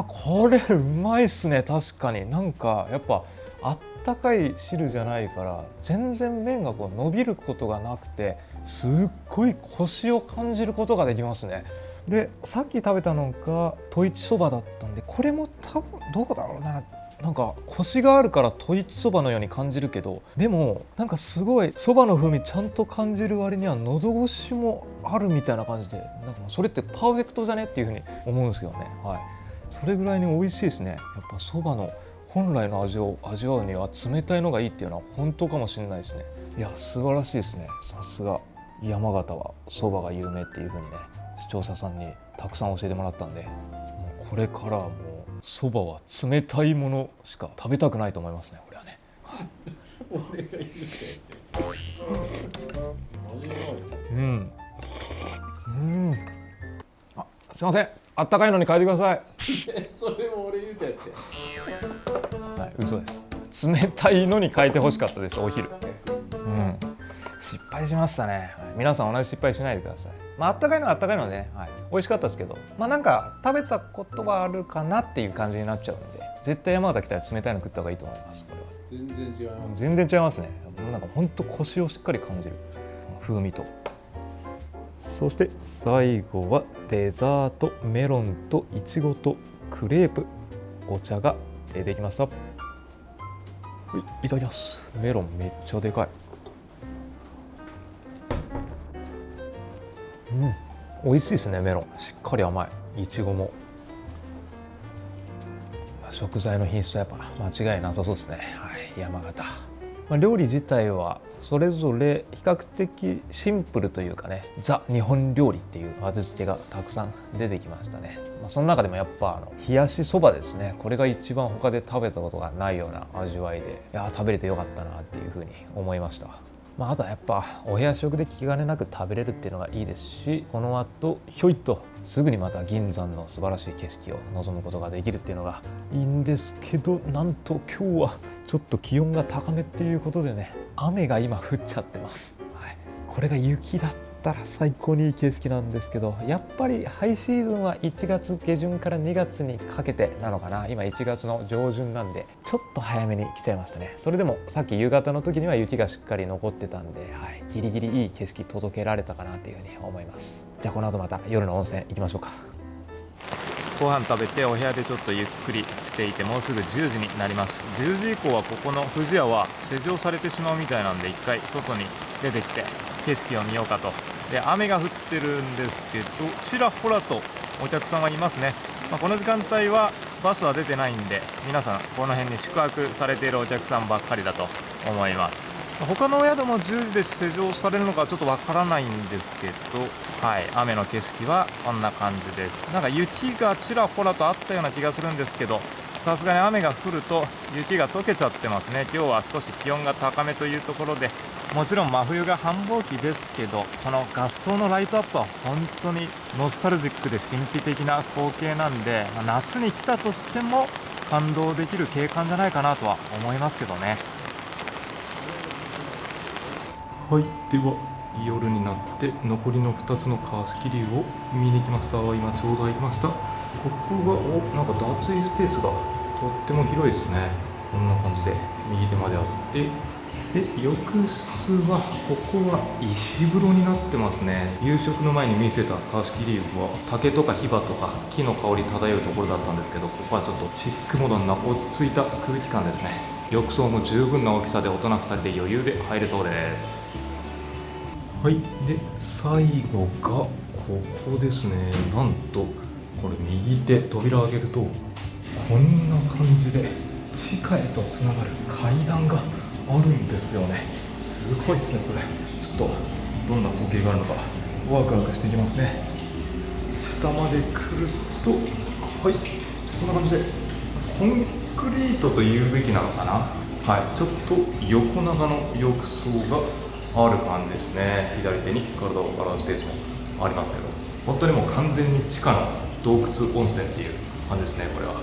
Speaker 6: これうまいっすね。確かになんかやっぱあったかい汁じゃないから全然麺がこう伸びることがなくて、すっごいコシを感じることができますね。でさっき食べたのが戸市そばだったんで、これも多分どうだろうな、なんかコシがあるから戸市そばのように感じるけど、でもなんかすごいそばの風味ちゃんと感じる割には喉越しもあるみたいな感じで、なんかそれってパーフェクトじゃねっていうふうに思うんですけどね。それぐらいに美味しいですね。やっぱそばの本来の味を味わうには冷たいのがいいっていうのは本当かもしれないですね。いや素晴らしいですね。さすが山形はそばが有名っていう風にね、視聴者さんにたくさん教えてもらったんで、もうこれからはもうそばは冷たいものしか食べたくないと思いますね。これはね。
Speaker 2: 俺が言う
Speaker 6: すいません。あったかいのに変えてください。
Speaker 2: それも俺言うたやつ。
Speaker 6: 嘘です。冷たいのに変えてほしかったです。お昼。失敗しましたね。皆さん同じ失敗しないでください。あったかいのはあったかいのでね、美味しかったですけど、なんか食べたことはあるかなっていう感じになっちゃうんで、絶対山形来たら冷たいの食った方がいいと思います。これは
Speaker 2: 全然違います。
Speaker 6: 全然違いますね。なんか本当コシをしっかり感じる風味と。そして最後はデザート、メロンとイチゴとクレープ、お茶が出てきました。いただきます。メロンめっちゃでかい。美味しいですね。メロンしっかり甘い。イチゴも食材の品質はやっぱ間違いなさそうですね。山形、料理自体はそれぞれ比較的シンプルというかね、ザ日本料理っていう味付けがたくさん出てきましたね。その中でもやっぱ冷やしそばですね。これが一番他で食べたことがないような味わいで、食べれてよかったなっていうふうに思いました。あとはやっぱお部屋食で気兼ねなく食べれるっていうのがいいですし、この後ひょいっとすぐにまた銀山の素晴らしい景色を望むことができるっていうのがいいんですけど、なんと今日はちょっと気温が高めっていうことでね、雨が今降っちゃってます。これが雪だったら最高にいい景色なんですけど、やっぱりハイシーズンは1月下旬から2月にかけてなのかな。今1月の上旬なんでちょっと早めに来ちゃいましたね。それでもさっき夕方の時には雪がしっかり残ってたんで、ギリギリいい景色届けられたかなっていうふうに思います。じゃあこの後また夜の温泉行きましょうか。
Speaker 1: ご飯食べてお部屋でちょっとゆっくりしていて、もうすぐ10時になります。10時以降はここの不二家は施錠されてしまうみたいなんで、一回外に出てきて景色を見ようかと。で雨が降ってるんですけど、ちらほらとお客さんはいますね。この時間帯はバスは出てないんで、皆さんこの辺に宿泊されているお客さんばっかりだと思います。他のお宿も10時で施錠されるのかちょっとわからないんですけど、雨の景色はこんな感じです。なんか雪がちらほらとあったような気がするんですけど、さすがに雨が降ると雪が溶けちゃってますね。今日は少し気温が高めというところで、もちろん真冬が繁忙期ですけど、このガス灯のライトアップは本当にノスタルジックで神秘的な光景なんで、夏に来たとしても感動できる景観じゃないかなとは思いますけどね。では夜になって残りの2つのカースキリューを見に来ました。今ちょうど空いてました。
Speaker 6: ここがなんか脱衣スペースがとっても広いですね。こんな感じで右手まであって、で浴室はここは石風呂になってますね。夕食の前に見せた貸し切り湯は竹とかヒバとか木の香り漂うところだったんですけど、ここはちょっとチックモダンな落ち着いた空気感ですね。浴槽も十分な大きさで大人2人で余裕で入れそうです。はい、で最後がここですね。なんとこれ右手扉を開けるとこんな感じで地下へとつながる階段があるんですよね。すごいですねこれ。ちょっとどんな光景があるのかワクワクしてきますね。下まで来ると、はい、こんな感じでコンクリートというべきなのかな。はい、ちょっと横長の浴槽がある感じですね。左手に体を洗うスペースもありますけど、本当にもう完全に地下の洞窟温泉っていう感じですねこれは。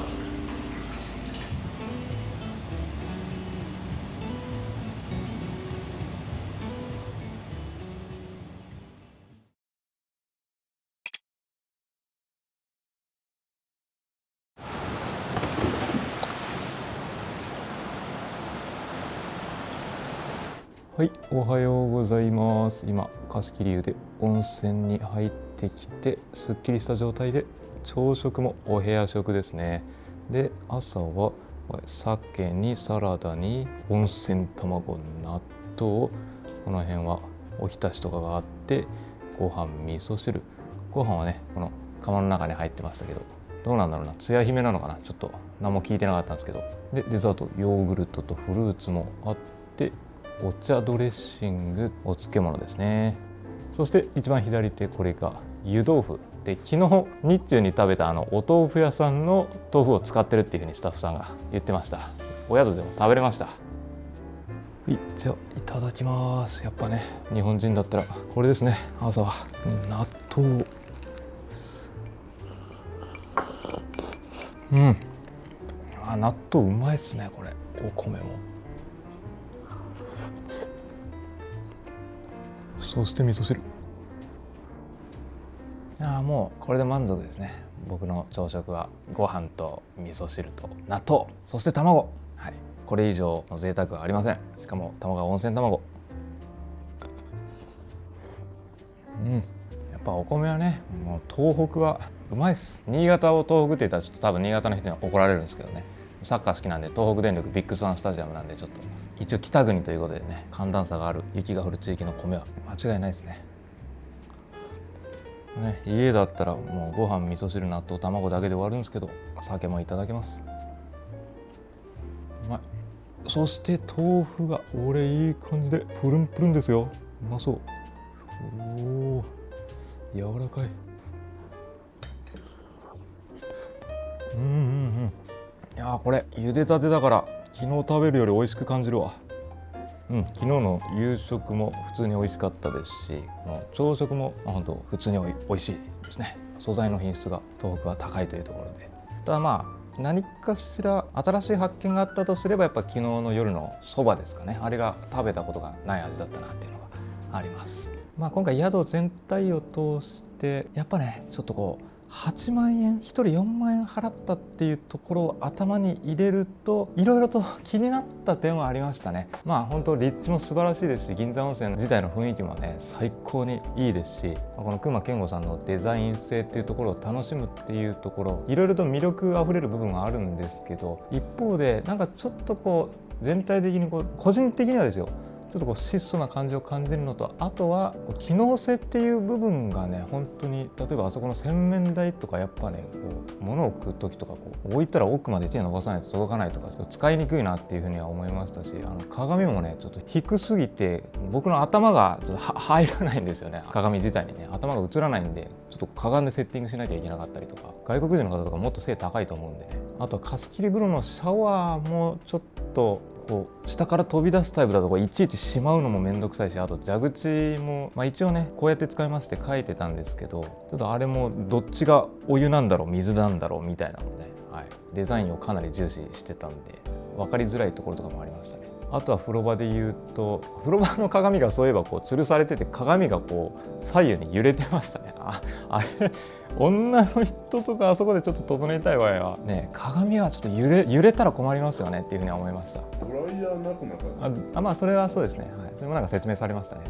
Speaker 6: はい、おはようございます。今貸し切り湯で温泉に入ってきてすっきりした状態で、朝食もお部屋食ですね。で朝は鮭にサラダに温泉卵、納豆、この辺はおひたしとかがあって、ご飯、味噌汁。ご飯はねこの釜の中に入ってましたけど、どうなんだろうな、つや姫なのかな、ちょっと何も聞いてなかったんですけど。でデザート、ヨーグルトとフルーツもあって、お茶ドレッシング、お漬物ですね。そして一番左手、これが湯豆腐で、昨日日中に食べたお豆腐屋さんの豆腐を使ってるっていうふうにスタッフさんが言ってました。お宿でも食べれました。はい、じゃあいただきます。やっぱね日本人だったらこれですね。朝は納豆。納豆うまいっすねこれ。お米も、そして味噌汁。もうこれで満足ですね。僕の朝食はご飯と味噌汁と納豆、そして卵。はい、これ以上の贅沢はありません。しかも卵は温泉卵。やっぱお米はね、もう東北はうまいです。新潟を東北って言ったらちょっと多分新潟の人には怒られるんですけどね。サッカー好きなんで、東北電力ビッグスワンスタジアムなんで、ちょっと一応北国ということでね、寒暖差がある雪が降る地域の米は間違いないですね。家だったらもうご飯、味噌汁、納豆、卵だけで終わるんですけど、酒もいただけます。うまい。そして豆腐が俺いい感じでプルンプルンですよ。うまそう。おお、柔らかい。いやこれ茹でたてだから昨日食べるより美味しく感じるわ。昨日の夕食も普通に美味しかったですし、朝食も本当普通に美味しいですね。素材の品質が東北は高いというところで、ただ何かしら新しい発見があったとすれば、やっぱ昨日の夜のそばですかね。あれが食べたことがない味だったなっていうのがあります。今回宿全体を通してやっぱね、ちょっと8万円、1人4万円払ったっていうところを頭に入れると、いろいろと気になった点はありましたね。本当立地も素晴らしいですし、銀座温泉自体の雰囲気もね最高にいいですし、この隈研吾さんのデザイン性っていうところを楽しむっていうところ、いろいろと魅力あふれる部分はあるんですけど、一方でちょっと全体的に個人的にはですよ、ちょっと質素な感じを感じるのと、あとは機能性っていう部分がね、本当に例えばあそこの洗面台とか、やっぱね物を食う時とか置いたら奥まで手を伸ばさないと届かないとか、ちょっと使いにくいなっていうふうには思いましたし、鏡もねちょっと低すぎて僕の頭がちょっと入らないんですよね。鏡自体にね頭が映らないんで、ちょっとかがんでセッティングしなきゃいけなかったりとか、外国人の方とかもっと背高いと思うんでね。あとは貸し切り風呂のシャワーもちょっと下から飛び出すタイプだといちいちしまうのもめんどくさいし、あと蛇口も、一応ねこうやって使いますって書いてたんですけど、ちょっとあれもどっちがお湯なんだろう水なんだろうみたいなのね、デザインをかなり重視してたんで分かりづらいところとかもありましたね。あとは風呂場で言うと、風呂場の鏡がそういえばこう吊るされてて、鏡がこう左右に揺れてましたね。あれ女の人とかあそこでちょっと整えたい場合はね、鏡はちょっと揺れたら困りますよねっていうふうには思いました。
Speaker 2: ドライヤーなくなかった。
Speaker 6: まあそれはそうですね、はい、それもなんか説明されましたね。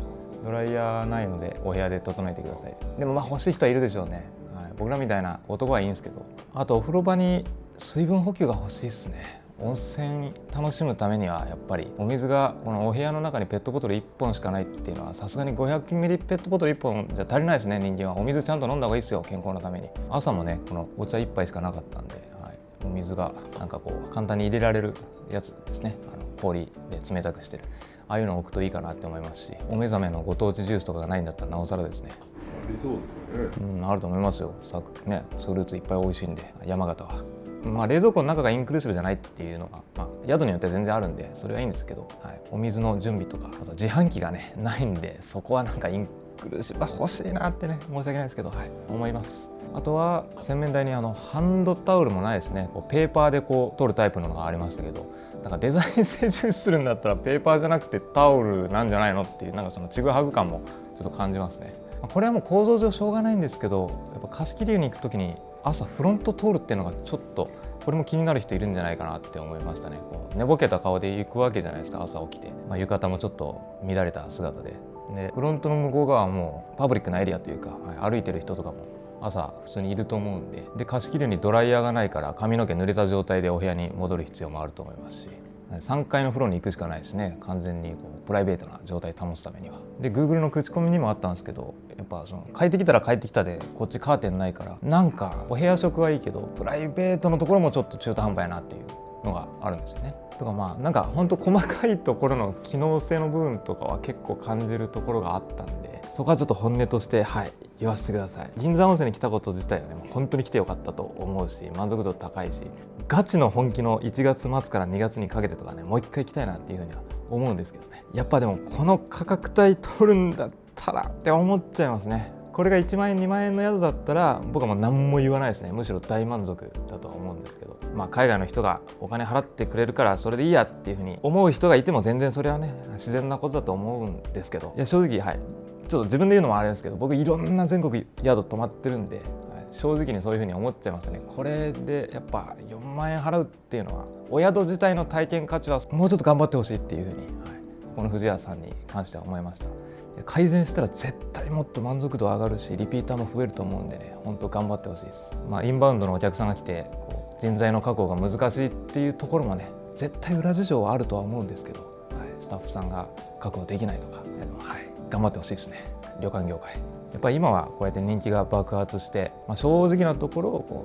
Speaker 6: ドライヤーないのでお部屋で整えてください。でもまあ欲しい人はいるでしょうね、はい、僕らみたいな男はいいんですけど。あとお風呂場に水分補給が欲しいですね。温泉楽しむためにはやっぱりお水がこのお部屋の中にペットボトル1本しかないっていうのは、さすがに500ミリペットボトル1本じゃ足りないですね。人間はお水ちゃんと飲んだ方がいいですよ、健康のために。朝もねこのお茶1杯しかなかったんで、はい、お水がなんかこう簡単に入れられるやつですね。氷で冷たくしてるああいうのを置くといいかなって思いますし、お目覚めのご当地ジュースとかがないんだったらなおさらですね。
Speaker 2: ありそうですよね。
Speaker 6: あると思いますよ。ね、フルーツいっぱい美味しいんで、山形は。まあ、冷蔵庫の中がインクルーシブじゃないっていうのが、まあ、宿によって全然あるんでそれはいいんですけど、はい、お水の準備とか、あと自販機がねないんで、そこはなんかインクルーシブは欲しいなってね、申し訳ないですけど、はい、思います。あとは洗面台にハンドタオルもないですね。こうペーパーでこう取るタイプのがありましたけど、なんかデザイン性重視するんだったらペーパーじゃなくてタオルなんじゃないのっていう、なんかそのちぐはぐ感もちょっと感じますね。これはもう構造上しょうがないんですけど、やっぱ貸切湯に行くときに朝フロント通るっていうのがちょっとこれも気になる人いるんじゃないかなって思いましたね。こう寝ぼけた顔で行くわけじゃないですか、朝起きて、浴衣もちょっと乱れた姿で。でフロントの向こう側はもうパブリックなエリアというか、はい、歩いてる人とかも朝普通にいると思うんで、貸し切りにドライヤーがないから髪の毛濡れた状態でお部屋に戻る必要もあると思いますし、3階の風呂に行くしかないですね。完全にこうプライベートな状態を保つためには。で Google の口コミにもあったんですけど、やっぱその帰ってきたら帰ってきたでこっちカーテンないから、なんかお部屋食はいいけどプライベートのところもちょっと中途半端やなっていうのがあるんですよね。とかまあなんか本当細かいところの機能性の部分とかは結構感じるところがあったんで、そこはちょっと本音としてはい言わせてください。銀山温泉に来たこと自体はね、もう本当に来てよかったと思うし、満足度高いし、ガチの本気の1月末から2月にかけてとかね、もう一回行きたいなっていうふうには思うんですけどね。やっぱでもこの価格帯取るんだったらって思っちゃいますね。これが1万円2万円のやつだったら僕はもう何も言わないですね。むしろ大満足だとは思うんですけど、まあ海外の人がお金払ってくれるからそれでいいやっていうふうに思う人がいても全然それはね自然なことだと思うんですけど、いや正直はいちょっと自分で言うのもあれですけど、僕いろんな全国宿泊まってるんで、正直にそういうふうに思っちゃいますね。これでやっぱ4万円払うっていうのはお宿自体の体験価値はもうちょっと頑張ってほしいっていうふうに、この藤屋さんに関しては思いました。改善したら絶対もっと満足度上がるしリピーターも増えると思うんでね、本当頑張ってほしいです。まあインバウンドのお客さんが来てこう人材の確保が難しいっていうところもね、絶対裏事情はあるとは思うんですけど、スタッフさんが確保できないとか、頑張ってほしいですね。旅館業界やっぱり今はこうやって人気が爆発して、正直なところこ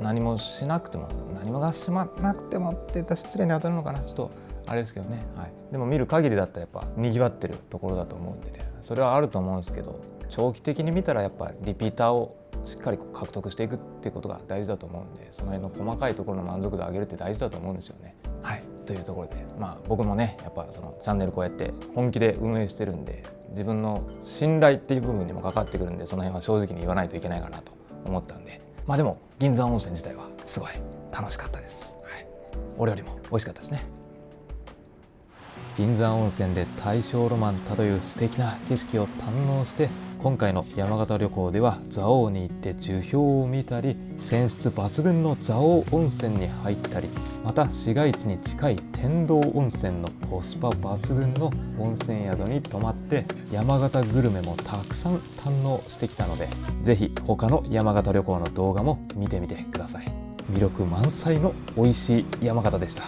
Speaker 6: う何もしなくても何もがしまなくてもって言ったら失礼に当たるのかな、ちょっとあれですけどね、でも見る限りだったらやっぱにぎわってるところだと思うんでね、それはあると思うんですけど、長期的に見たらやっぱリピーターをしっかりこう獲得していくっていうことが大事だと思うんで、その辺の細かいところの満足度を上げるって大事だと思うんですよね。というところで、僕もねやっぱそのチャンネルこうやって本気で運営してるんで、自分の信頼っていう部分にもかかってくるんで、その辺は正直に言わないといけないかなと思ったんで、でも銀山温泉自体はすごい楽しかったです。俺よりも美味しかったですね。銀山温泉で大正ロマン漂う素敵な景色を堪能して、今回の山形旅行では蔵王に行って樹氷を見たり、泉質抜群の蔵王温泉に入ったり、また市街地に近い天童温泉のコスパ抜群の温泉宿に泊まって山形グルメもたくさん堪能してきたので、ぜひ他の山形旅行の動画も見てみてください。魅力満載の美味しい山形でした。